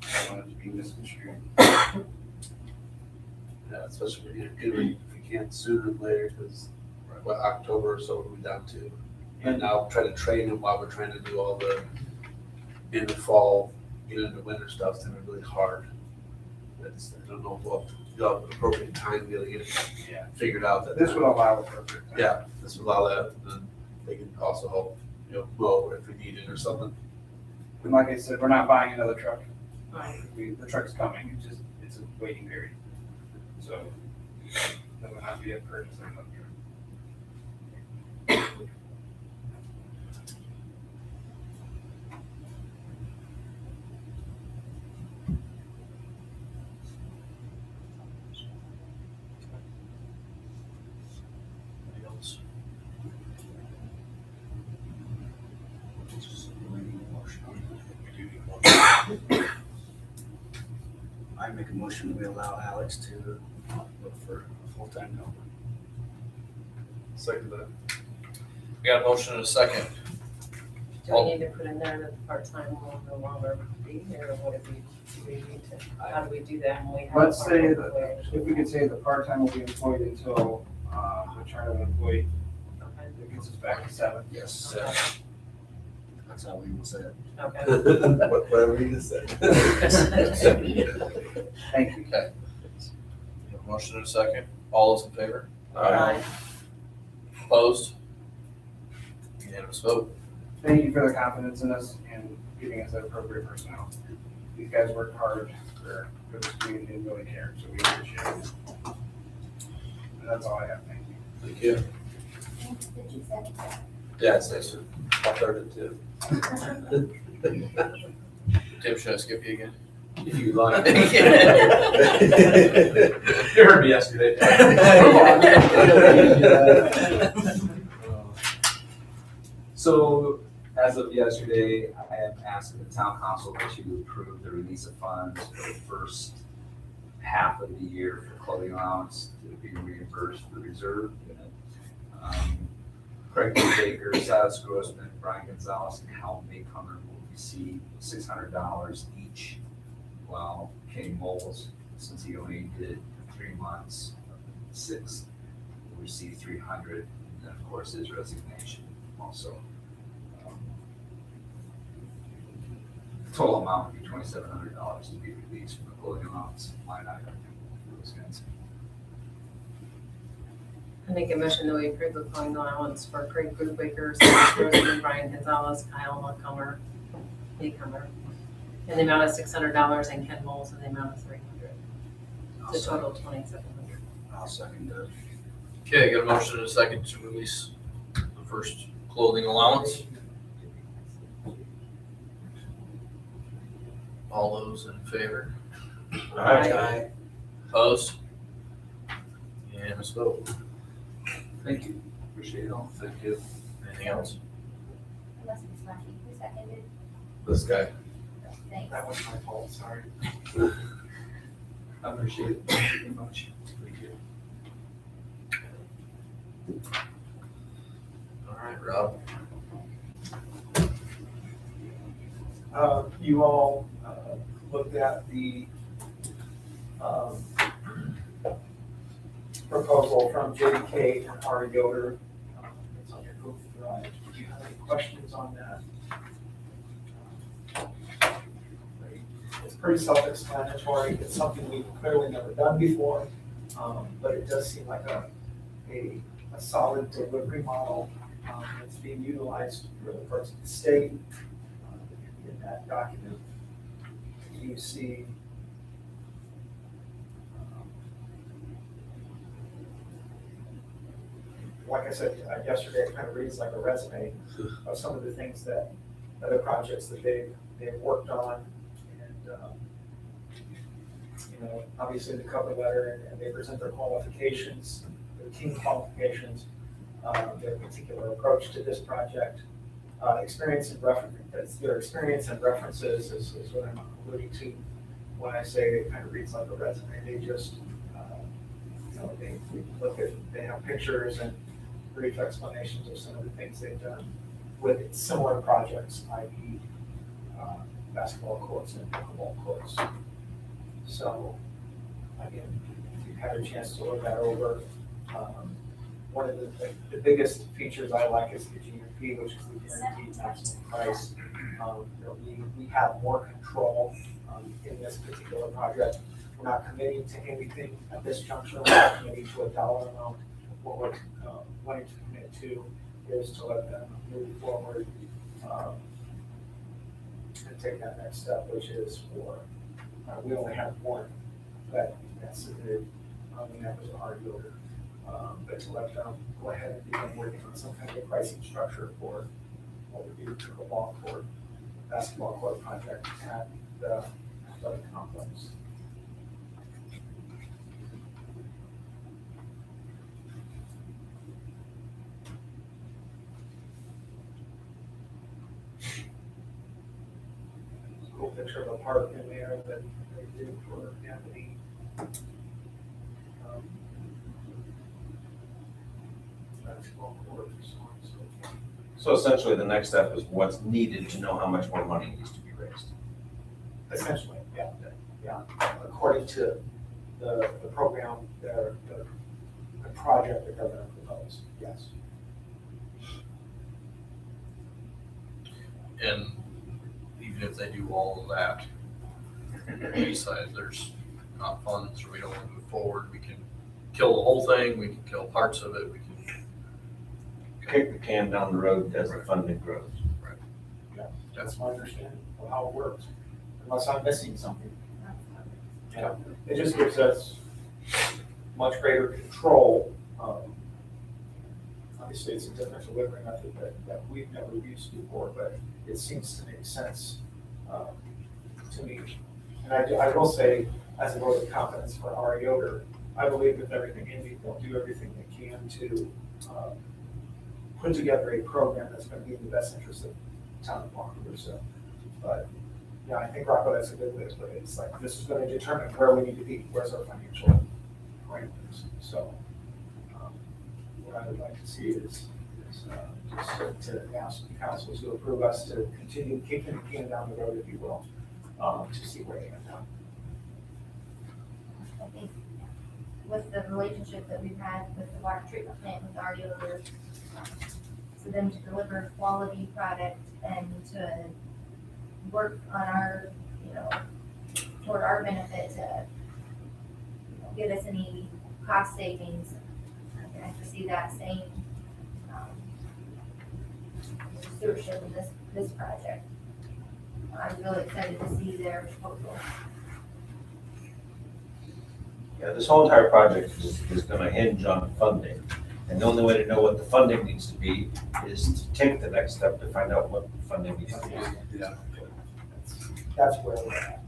I don't want it to be misconstrued. Yeah, especially if you can sooner than later, because what, October or so we'll be down to. And now try to train them while we're trying to do all the, in the fall, get into winter stuff, it's gonna be really hard. That's, I don't know what, the appropriate time to be able to get it Yeah. figured out. That This would allow it perfect. Yeah, this would allow that, and then they can also help, mow if we need it or something. And like I said, we're not buying another truck. Right. The truck's coming, it's a waiting period. So, there will not be a purchase of another truck. Anything else? We do need one. I make a motion, we allow Alex to look for a full-time helper. Second that. We got a motion and a second. Do we need to put in there that the part-time will no longer be, or what if do we need to, how do we do that when we have? Let's say part-time employees? If we could say the part-time will be employed until, return of employee, Okay. that gets us back to 7. Yes. Okay. That's how we will say it. Okay. Whatever you just said. Thank you. We have a motion and a second. All those in favor? Aye. Opposed? Unanimous vote. Thank you for the confidence in us and giving us that appropriate personnel. These guys work hard for this community and really care, so we appreciate it. And that's all I have, thank you. Thank you. Did you second that? Yeah, it's nice. I'll start it too. Tim, should I skip you again? If you like. You heard me yesterday. So As of yesterday, I am asking the town council to approve the release of funds for the first half of the year for clothing allowance to be reimbursed for the reserve unit. Craig Baker, Silas Grossman, Brian Gonzalez, and Hal Maycomer will receive $600 each, while Kenny Moles, since he only did 3 months, 6, will receive $300, and then of course his resignation also. The total amount would be $2,700 to be released from the clothing allowance line item for those guys. I make a motion that we approve the clothing allowance for Craig Brubaker, Silas Grossman, Brian Gonzalez, Kyle Maycomer, in the amount of $600, and Ken Moles in the amount of $300. The total $2,700. I'll second that. Okay, got a motion and a second to release the first clothing allowance. All those in favor? Aye. Opposed? Unanimous vote. Thank you, appreciate it all. Thank you. Anything else? Unless it's Smacky, who seconded? This guy. Thanks. That was my fault, sorry. I appreciate it very much. Thank you. All right, Rob. You all looked at the proposal from JDK and Ari Yoder. It's on your Google Drive. Do you have any questions on that? It's pretty self-explanatory. It's something we've clearly never done before, but it does seem like a solid delivery model that's being utilized for the parts of the state. In that document, you see like I said yesterday, it kind of reads like a resume of some of the things that other projects that they've worked on. And, obviously the cover letter, and they present their qualifications, their team qualifications, their particular approach to this project, experience and reference. Their experience and references is what I'm alluding to when I say it kind of reads like a resume. They just, they have pictures and brief explanations of some of the things they've done with similar projects, i.e. Basketball courts and pickleball courts. So, again, if you've had a chance to look that over, one of the biggest features I like is the GMP, which is the guaranteed maximum price. We have more control in this particular project. We're not committing to anything at this juncture. We're not committing to a dollar amount. What we're wanting to commit to is to let them move forward and take that next step, which is for, we only have one that submitted, and that was our builder. But to let them go ahead and begin working on some kind of a pricing structure for what would be the pickleball court, basketball court project at the athletic complex. Cool picture of a park in there that they did for Anthony. Basketball court, so on and so forth. So essentially, the next step is what's needed to know how much more money needs to be raised. Essentially, yeah. According to the program, the project that they're going to propose, yes. And even if they do all of that, decide there's not funds or we don't want to move forward, we can kill the whole thing, we can kill parts of it, we can. Kick the can down the road as the funding grows. That's my understanding of how it works, unless I'm missing something. Yeah, it just gives us much greater control. Obviously, it's a different delivery method that we've never used before, but it seems to make sense to me. And I will say, as a vote of confidence for Ari Yoder, I believe with everything in me, they'll do everything they can to put together a program that's going to be in the best interest town of Vancouver, so. But, yeah, I think Rocco, that's a good way to put it. It's like, this is gonna determine where we need to be, where's our financial parameters. So, what I would like to see is just to ask the council to approve us to continue kicking the can down the road, if you will, to see where they end up. I think with the relationship that we've had with the water treatment plant with our dealer, for them to deliver quality product and to work on our, toward our benefit to give us any cost savings. I have to see that same stewardship in this project. I'm really excited to see their proposal. Yeah, this whole entire project is gonna hinge on funding. And the only way to know what the funding needs to be is to take the next step to find out what the funding needs to be. Yeah. That's where we're at.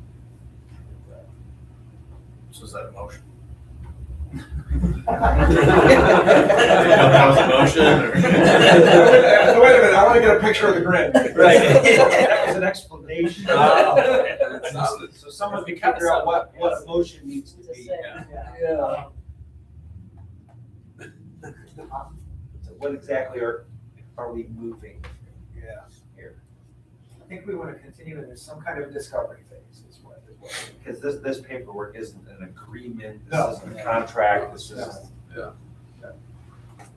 So is that a motion? That was a motion, or? Wait a minute, I wanna get a picture of the grid. Right, that was an explanation. It sounded- So someone can figure out what a motion needs to be. Yeah. So what exactly are we moving Yeah. here? I think we wanna continue in some kind of discovery phase is what. Because this paperwork isn't an agreement, No. this isn't a contract, this is. Yeah.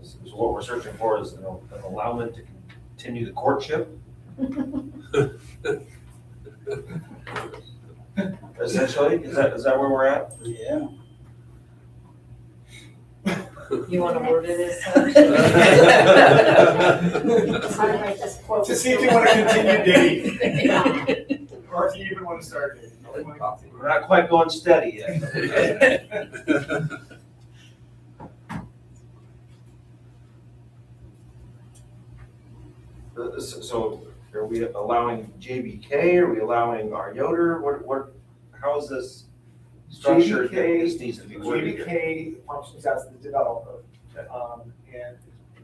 This is what we're searching for, is an allowance to continue the courtship. Essentially, is that where we're at? Yeah. You want to word it as such? To see if you wanna continue dating, or if you even wanna start dating. We're not quite going steady yet. So are we allowing JBK, are we allowing our Yoder, how is this structured? JBK This needs to be worded here. JBK functions as the developer, Okay. and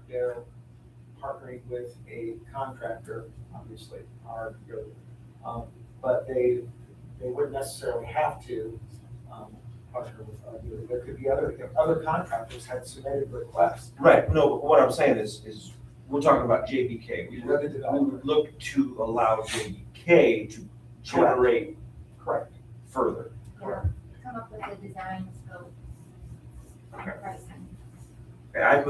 they're partnering with a contractor, obviously, our, but they wouldn't necessarily have to, partner with our, there could be other contractors had submitted requests. Right, no, but what I'm saying is, we're talking about JBK. We We're the would developer. look to allow JBK to generate Correct. further. Yeah, come up with a design scope. Pricing. Okay,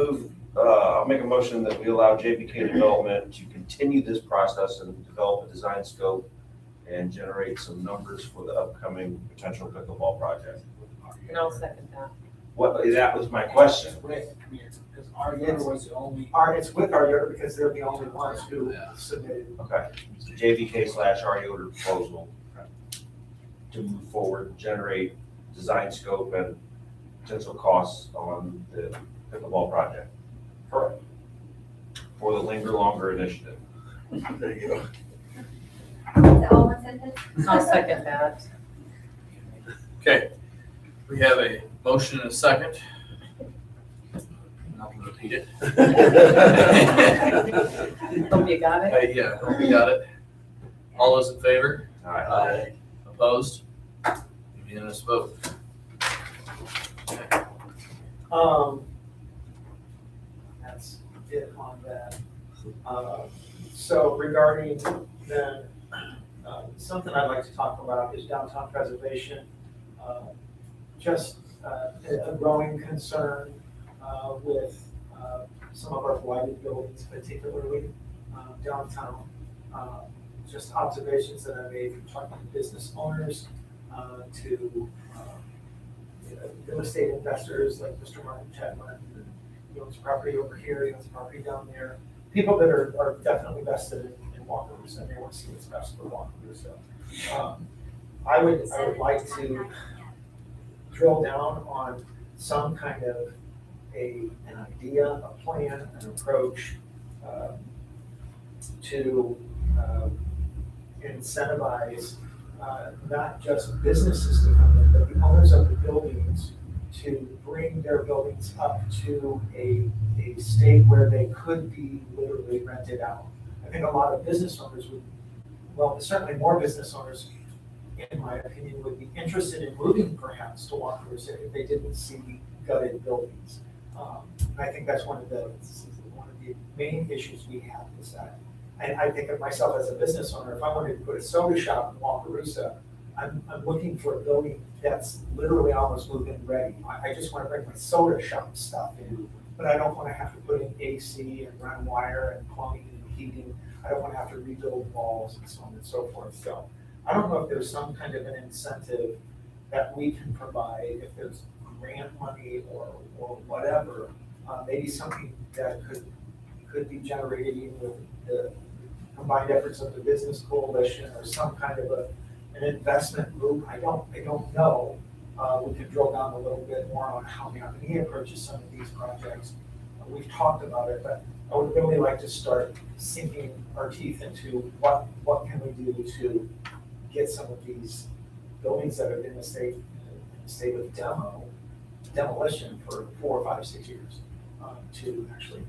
I'll make a motion that we allow JBK Development to continue this process and develop a design scope and generate some numbers for the upcoming potential pickleball project. And I'll second that. That was my question. Because our was the only. It's with our Yoder because they're the only ones who submitted. Okay, so JBK/our Yoder proposal to move forward, generate design scope and potential costs on the pickleball project Correct. for the Linger Longer initiative. There you go. Is that all one sentence? I'll second that. Okay, we have a motion and a second. Not gonna repeat it. Hope you got it. Yeah, hope you got it. All those in favor? All right. Opposed? Unanimous vote. That's it on that. So regarding then, something I'd like to talk about is downtown preservation. Just a growing concern with some of our blighted buildings, particularly downtown. Just observations that I made from talking to business owners, to real estate investors like Mr. Martin Chapman. He owns property over here, he owns property down there. People that are definitely vested in Walkers and they want to see what's best for Walkers. So I would like to drill down on some kind of an idea, a plan, an approach to incentivize not just businesses to come in, but the owners of the buildings to bring their buildings up to a state where they could be literally rented out. I think a lot of business owners would, well, certainly more business owners, in my opinion, would be interested in moving perhaps to Wakarusa if they didn't see gutted buildings. And I think that's one of the main issues we have is that, and I think of myself as a business owner, if I wanted to put a soda shop in Wakarusa, I'm looking for a building that's literally almost move-in ready. I just want to bring my soda shop stuff in, but I don't want to have to put in AC and run wire and plumbing and heating. I don't want to have to rebuild walls and so on and so forth. So I don't know if there's some kind of an incentive that we can provide, if there's grant money or whatever, maybe something that could be generated even with the combined efforts of the business coalition or some kind of an investment group. I don't know. We could drill down a little bit more on how he approaches some of these projects. We've talked about it, but I would really like to start sinking our teeth into what can we do to get some of these buildings that have been in a state of demolition for 4, 5, 6 years, to actually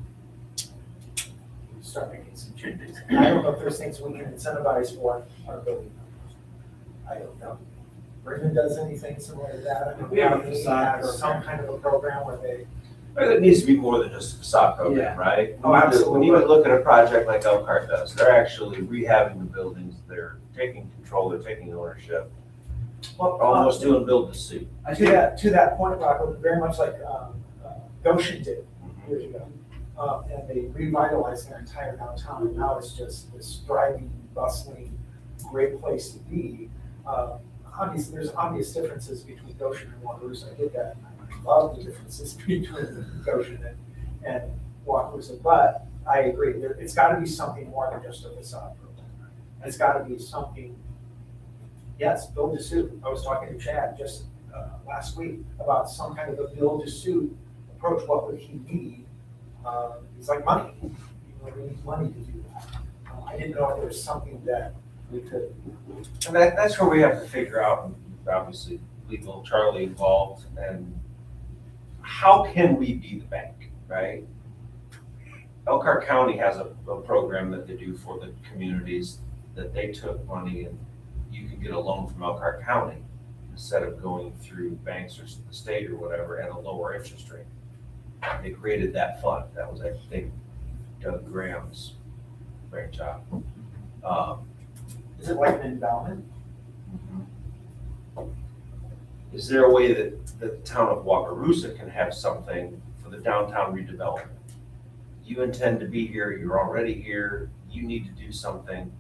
start making some changes. I don't know if there's things we can incentivize for our building owners. I don't know. Brendan does anything similar to that? I mean, We have a facade have some kind of a program where they, But it needs to be more than just a facade program, right? Oh, absolutely. We need to look at a project like Elkhart does. They're actually rehabbing the buildings, they're taking control, they're taking ownership, well, almost doing build to suit. to that point, Rocco, very much like Goshen did years ago. And they revitalized their entire downtown, and now it's just this thriving, bustling, great place to be. Obviously, there's obvious differences between Goshen and Wakarusa. I get that. I love the differences between Goshen and Wakarusa, but I agree. It's got to be something more than just a facade program. It's got to be something. Yes, build to suit. I was talking to Chad just last week about some kind of a build to suit approach. What would he need? It's like money. We need money to do that. I didn't know if there was something that we could. And that's where we have to figure out, and obviously, legal Charlie involved, and how can we be the bank, right? Elkhart County has a program that they do for the communities that they took money and you can get a loan from Elkhart County instead of going through banks or the state or whatever at a lower interest rate. They created that fund. That was, I think, Doug Graham's brainchild. Is it like an endowment? Is there a way that the town of Wakarusa can have something for the downtown redevelopment? You intend to be here, you're already here, you need to do something.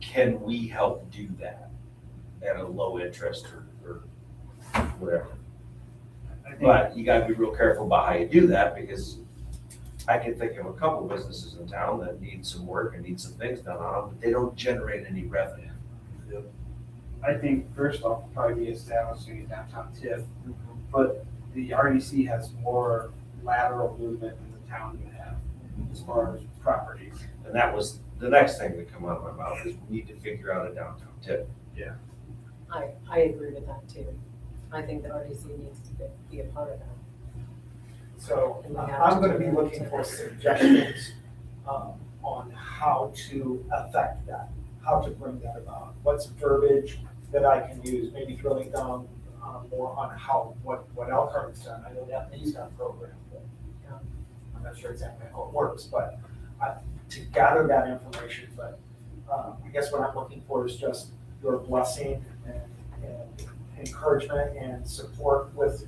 Can we help do that at a low interest or whatever? But you gotta be real careful about how you do that, because I can think of a couple businesses in town that need some work and need some things done on them, but they don't generate any revenue. I think first off, probably be establishing a downtown TIF, but the RDC has more lateral movement than the town would have as far as properties. And that was the next thing that come out of my mouth, is we need to figure out a downtown tip. I agree with that too. I think the RDC needs to be a part of that. So I'm gonna be looking for suggestions on how to affect that, how to bring that about. What's verbiage that I can use, maybe drilling down more on what Elkhart has done. I know that he's got a program, but I'm not sure exactly how it works, but to gather that information. But I guess what I'm looking for is just your blessing and encouragement and support with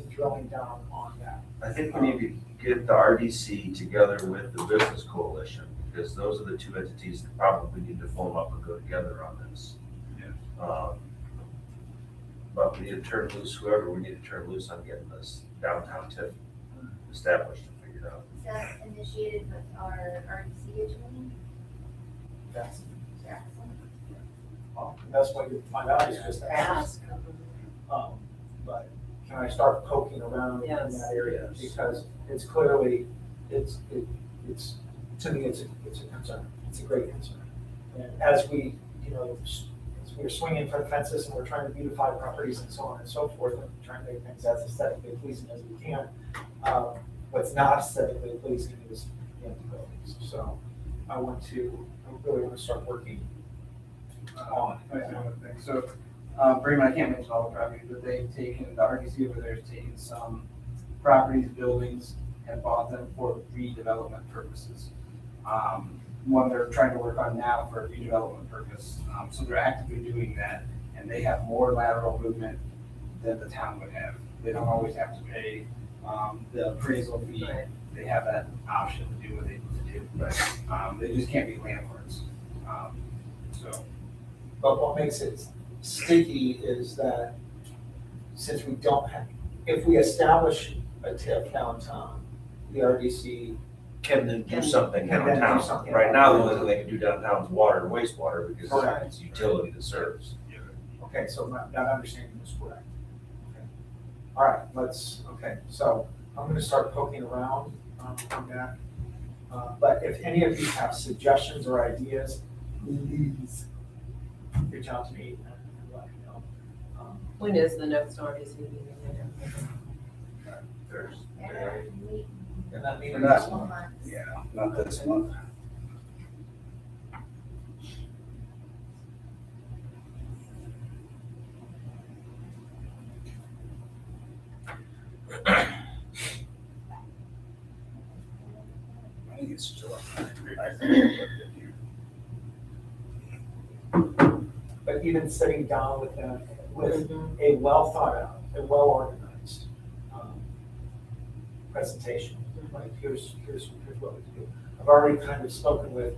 drilling down on that. I think we need to get the RDC together with the Business Coalition, because those are the two entities that probably need to form up and go together on this. But we need to turn loose whoever we need to turn loose on getting this downtown tip established and figured out. Is that initiated with our RDC attorney? That's, Jackson? well, that's what you find out is just ask. But can I start poking around in Yes. that area? Yes. Because it's clearly, it's, to me, it's a concern. It's a great concern. And as we, as we're swinging for the fences and we're trying to beautify properties and so on and so forth, and trying to make things as aesthetically pleasing as we can, what's not aesthetically pleasing is empty buildings. So I really want to start working on. That's another thing. So, Bremen, I can't mention all the properties, but they've taken, the RDC over there has taken some properties, buildings, and bought them for redevelopment purposes. One they're trying to work on now for a redevelopment purpose. So they're actively doing that, and they have more lateral movement than the town would have. They don't always have to pay the appraisal fee. They have that option to do what they need to do, but they just can't be landlords. So, But what makes it sticky is that since we don't have, if we establish a TIF downtown, the RDC Can then do Can- something can then do downtown. something. Right now, the only thing they can do downtown is water and wastewater because Correct. it's utility that serves. Okay, so that understanding is correct. Okay. All right, so I'm gonna start poking around on that. But if any of you have suggestions or ideas, please reach out to me and let me know. When is the next RDC meeting? And that means Not- Couple months. yeah, not this month. I think it's July. I think. but even sitting down with them with Mhm. a well thought out, a well organized presentation. Like here's what we do. I've already kind of spoken with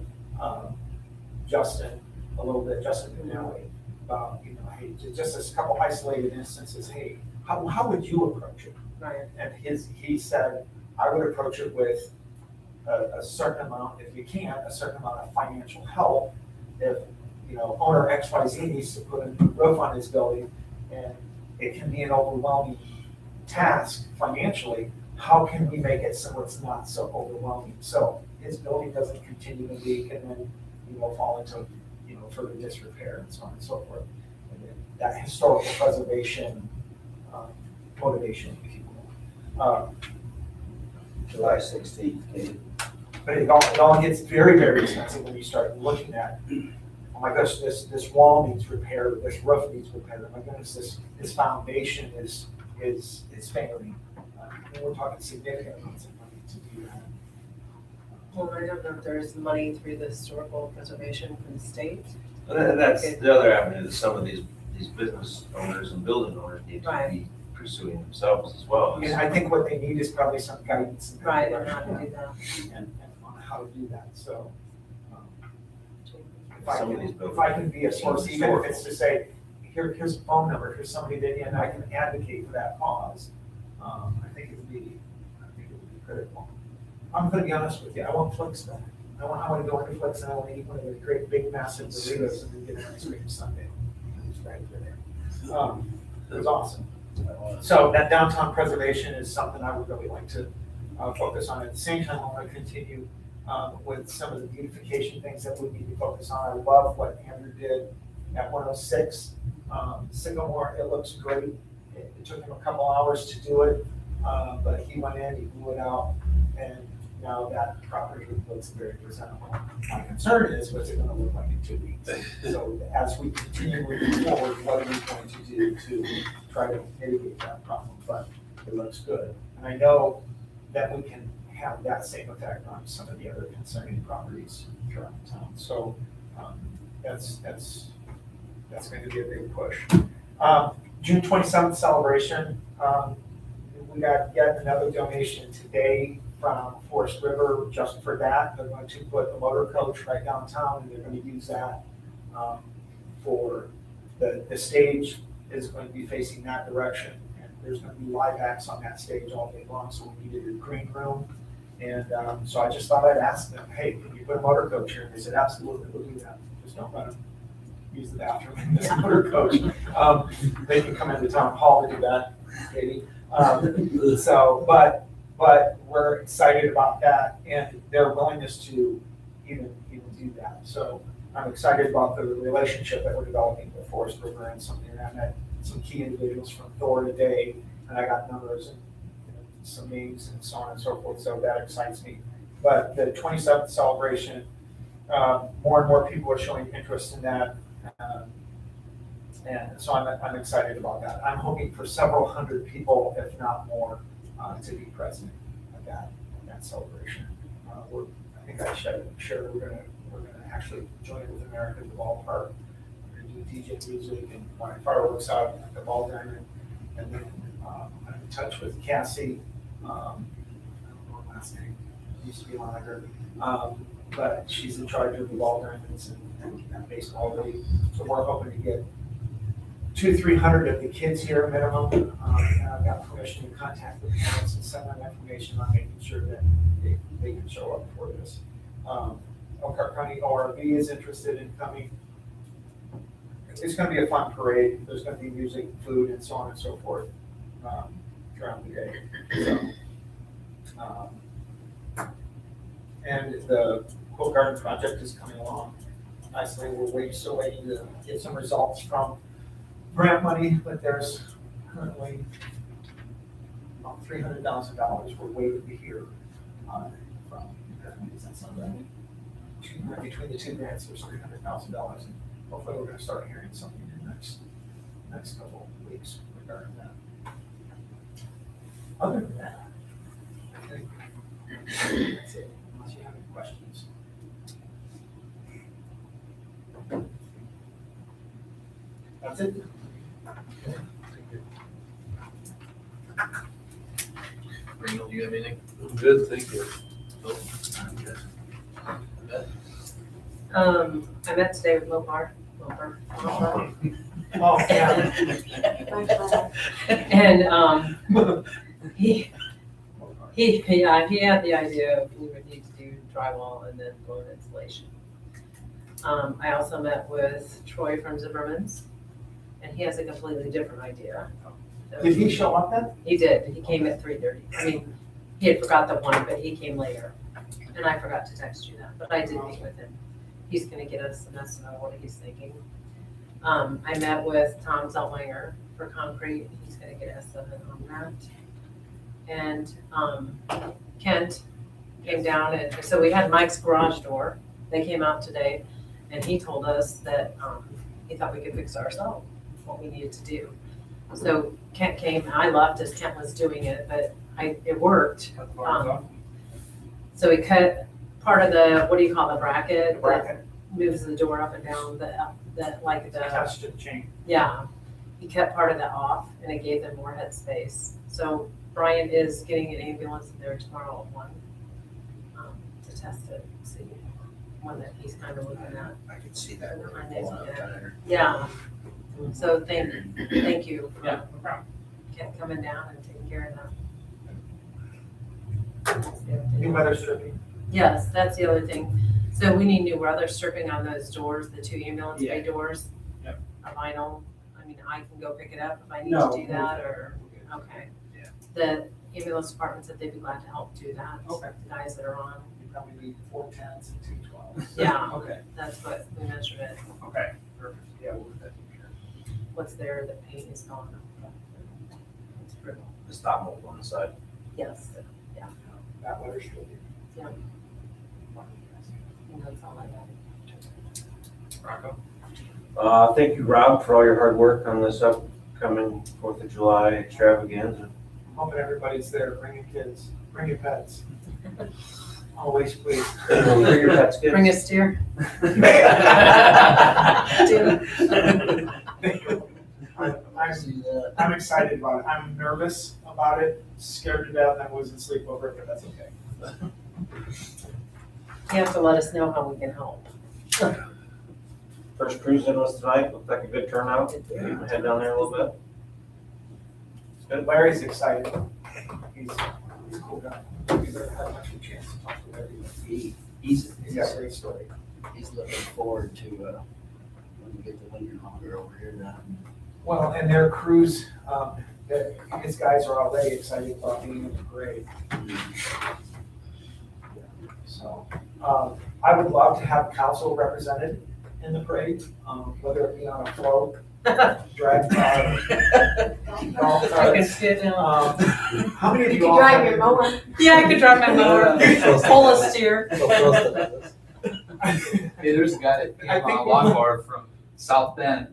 Justin a little bit, Justin Pinelli, about, hey, just a couple isolated instances, hey, how would you approach it? Right. And he said, I would approach it with a certain amount, if you can, a certain amount of financial help. If, owner XYZ needs to put a new roof on his building and it can be an overwhelming task financially, how can we make it so it's not so overwhelming? So his building doesn't continue to leak and then, fall into, further disrepair and so on and so forth. And then that historical preservation motivation, if you will. July 16th, Kate. But it all gets very, very expensive when you start looking at, oh my gosh, this wall needs repair, this roof needs repair, oh my goodness, this foundation is failing. We're talking significant amounts of money to do that. Well, I don't know if there's money through the historical preservation from the state. And that's the other avenue that some of these business owners and building owners need to Right. be pursuing themselves as well. And I think what they need is probably some guidance. and Right, on direction how to do that. And on how to do that, so. Some of these buildings. If I can be a source, even if it's to say, here's a phone number, here's somebody that, and I can advocate for that cause, I think it would be critical. I'm gonna be honest with you, I want Flix back. I want to go into Flix and I want to eat one of the great big massive burritos and then get an ice cream sundae. It's right over there. It was awesome. So that downtown preservation is something I would really like to focus on. At the same time, I want to continue with some of the beautification things that we need to focus on. I love what Andrew did at 106 Sycamore. It looks great. It took him a couple hours to do it, but he went in, he blew it out, and now that property looks very presentable. My concern is, what's it going to look like in 2 weeks? So as we continue moving forward, what are we going to do to try to mitigate that problem? But it looks good. And I know that we can have that same effect on some of the other concerning properties throughout the town. So that's going to be a big push. June 27th celebration. We got yet another donation today from Forest River just for that. They're going to put a motor coach right downtown, and they're going to use that for the stage is going to be facing that direction. And there's going to be live acts on that stage all day long, so we needed a green room. And so I just thought I'd ask them, hey, can you put a motor coach here? And they said, absolutely, we'll do that. Just don't let them use the bathroom in this motor coach. They can come into town hall to do that, Katie. But we're excited about that and their willingness to even do that. So I'm excited about the relationship that we're developing with Forest River and something. I met some key individuals from Thor today, and I got numbers and some names and so on and so forth. So that excites me. But the 27th celebration more and more people are showing interest in that. And so I'm excited about that. I'm hoping for several hundred people, if not more, to be present at that celebration. I think I shared we're gonna actually join with America at the ballpark. We're gonna do DJ music and fireworks out at the ball diamond. And then I'm in touch with Cassie. I don't know her last name. Used to be on her. But she's in charge of the ball diamonds and baseball league. So we're hoping to get 200-300 of the kids here minimum. And I've got permission to contact the parents and send them information on making sure that they can show up for this. Elkhart County ORV is interested in coming. It's gonna be a fun parade. There's gonna be music, food, and so on and so forth throughout the day. So, and the Quilt Garden project is coming along nicely. We're still waiting to get some results from grant money, but there's currently about $300,000 we're waiting to hear from. Does that sound right? Between the two grants, there's $300,000, and hopefully we're gonna start hearing something in the next couple of weeks regarding that. Other than that, I think that's it, unless you have any questions. That's it. Randall, do you have anything? I'm good, thank you. I met today with Lopar. Oh, yeah. And, he had the idea of we would need to do drywall and then floor insulation. I also met with Troy from Zimmerman's, and he has a completely different idea. Did he show up then? He did. He came at 3:30. I mean, he had forgot the one, but he came later. And I forgot to text you that, but I did meet with him. He's gonna get us an estimate of what he's thinking. I met with Tom Zellweger for concrete. He's gonna get us an estimate on that. And Kent came down, and so we had Mike's garage door. They came out today, and he told us that he thought we could fix it ourselves, what we needed to do. So Kent came, and I left as Kent was doing it, but it worked. So he cut part of the, what do you call the bracket? That moves the door up and down, like the. Attached to the chain. Yeah, he cut part of that off, and it gave them more head space. So Brian is getting an ambulance in there tomorrow at 1 to test it, see, one that he's kind of looking at. I can see that. We're Yeah, so thank you for Yeah, no problem. Kent coming down and taking care of that. New weather stripping. Yes, that's the other thing. So we need new weather stripping on those doors, the 2 ambulance bay Yeah. doors. Yep. A vinyl. I mean, I can go pick it up if I need No, to do that, or, okay. Yeah. The ambulance department said they'd be glad to help do that. Okay. The guys that are on, You probably need 4 10s and 2 12s. Yeah. Okay, that's what we measured it. okay, perfect. Yeah, we'll put that in here. What's there, the paint is gone. It's brittle. The stop mold on the side. Yes, That weather stripping. and that's all I got. Rocco? Thank you, Rob, for all your hard work on this upcoming 4th of July extravaganza. Hoping everybody's there, bring your kids, bring your pets. Always, please. Bring your pets, kids. Bring a steer. I'm excited about it. I'm nervous about it, scared to death. I wasn't sleep over it, but that's okay. You have to let us know how we can help. First cruise in was tonight, looked like a good turnout. Head down there a little bit. But Larry's excited. He's a cool guy. We've never had much of a chance to talk to Larry. He's got a great story. He's looking forward to, when we get the winter longer over here now. Well, and their crews, his guys are already excited about being in the parade. So, I would love to have council represented in the parade, whether it be on a float, drag car, golf carts. How many of you all? mower. Yeah, I could drive my mower. Pull a steer. Hey, there's a guy that I came think on a we- lawnmower from South Bend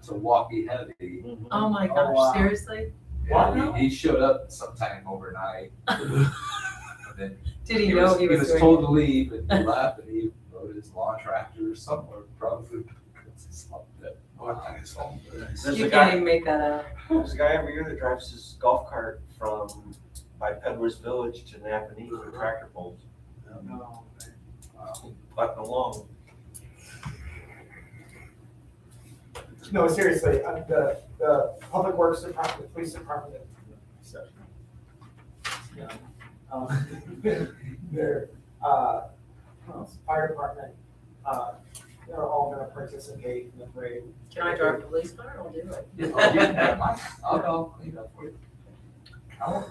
to Walkie Heavy. Oh my Oh, gosh, wow. seriously? What? Yeah, he showed up sometime overnight. And then Did he know he was doing told it? to leave, and he left, and he rode his lawn tractor somewhere, probably. There's You a can't guy, even make that up. there's a guy every year that drives his golf cart from, by Pedler's Village to Napanee for tractor pulls, No. butting along. No, seriously, the public works department, the police department, so. Yeah. Their, fire department, they're all gonna participate in the parade. Can I drive a police car? I'll do it. I'll go clean up for you.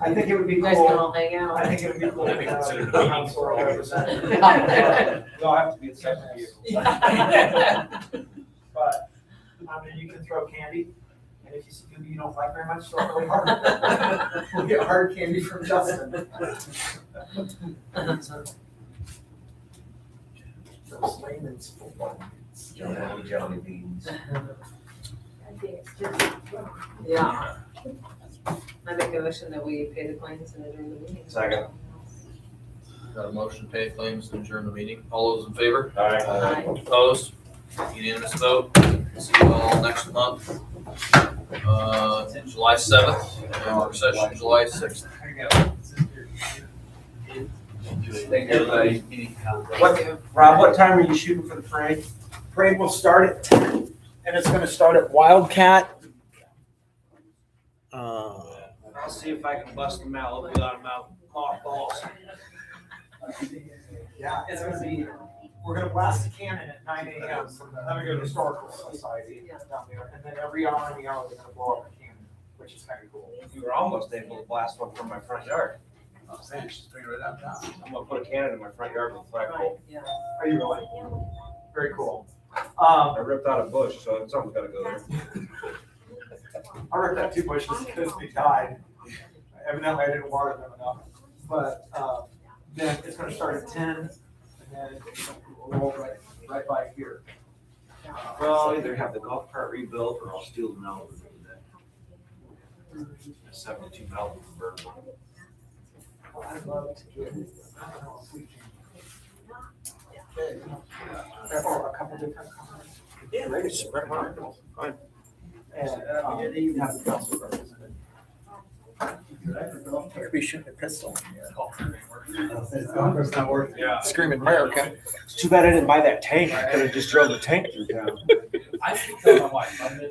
I think it would be You guys can cool, all hang out. I think it would be cool. That'd be considered a to meeting. have sort of representative. We all have to be in separate vehicles. But, then you can throw candy, and if you see people you don't like very much, throw really hard. We'll get hard candy from Justin. Those layman's football. Jelly beans. Yeah. I make a motion that we pay the claims and adjourn the meeting. Second. Got a motion to pay claims and adjourn the meeting. All those in favor? Aye. Opposed? Unanimous vote. See you all next month. July 7th, work session July 6th. Thank you, everybody. Rob, what time are you shooting for the parade? Parade will start at 10, and it's gonna start at Wildcat. I'll see if I can bust them out, without them out mothballs. Yeah, it's gonna be, we're gonna blast the cannon at 9 AM from the Huntington Historical Society down there, and then every hour and the hour, they're gonna blow up a cannon, which is kinda cool. You were almost able to blast one from my front yard. I'm saying, just figure it out now. I'm gonna put a cannon in my front yard with a flagpole. Yeah. Are you really? Very cool. I ripped out a bush, so something's gotta go there. I ripped out 2 bushes because they died. Evidently, I didn't water them enough. But, then it's gonna start at 10, and then we'll roll right by here. Well, I'll either have the golf cart rebuilt or I'll steal the Malibu. 72 Malibu for I'd love to do it. I don't know if we can. Or a couple different colors. Yeah, they can spread them out. Fine. And, they even have the council representative. Could be shooting a pistol. It's not worth it. Screaming America. It's too bad I didn't buy that tank. I could have just drove the tank through town. I should tell my wife, I'm in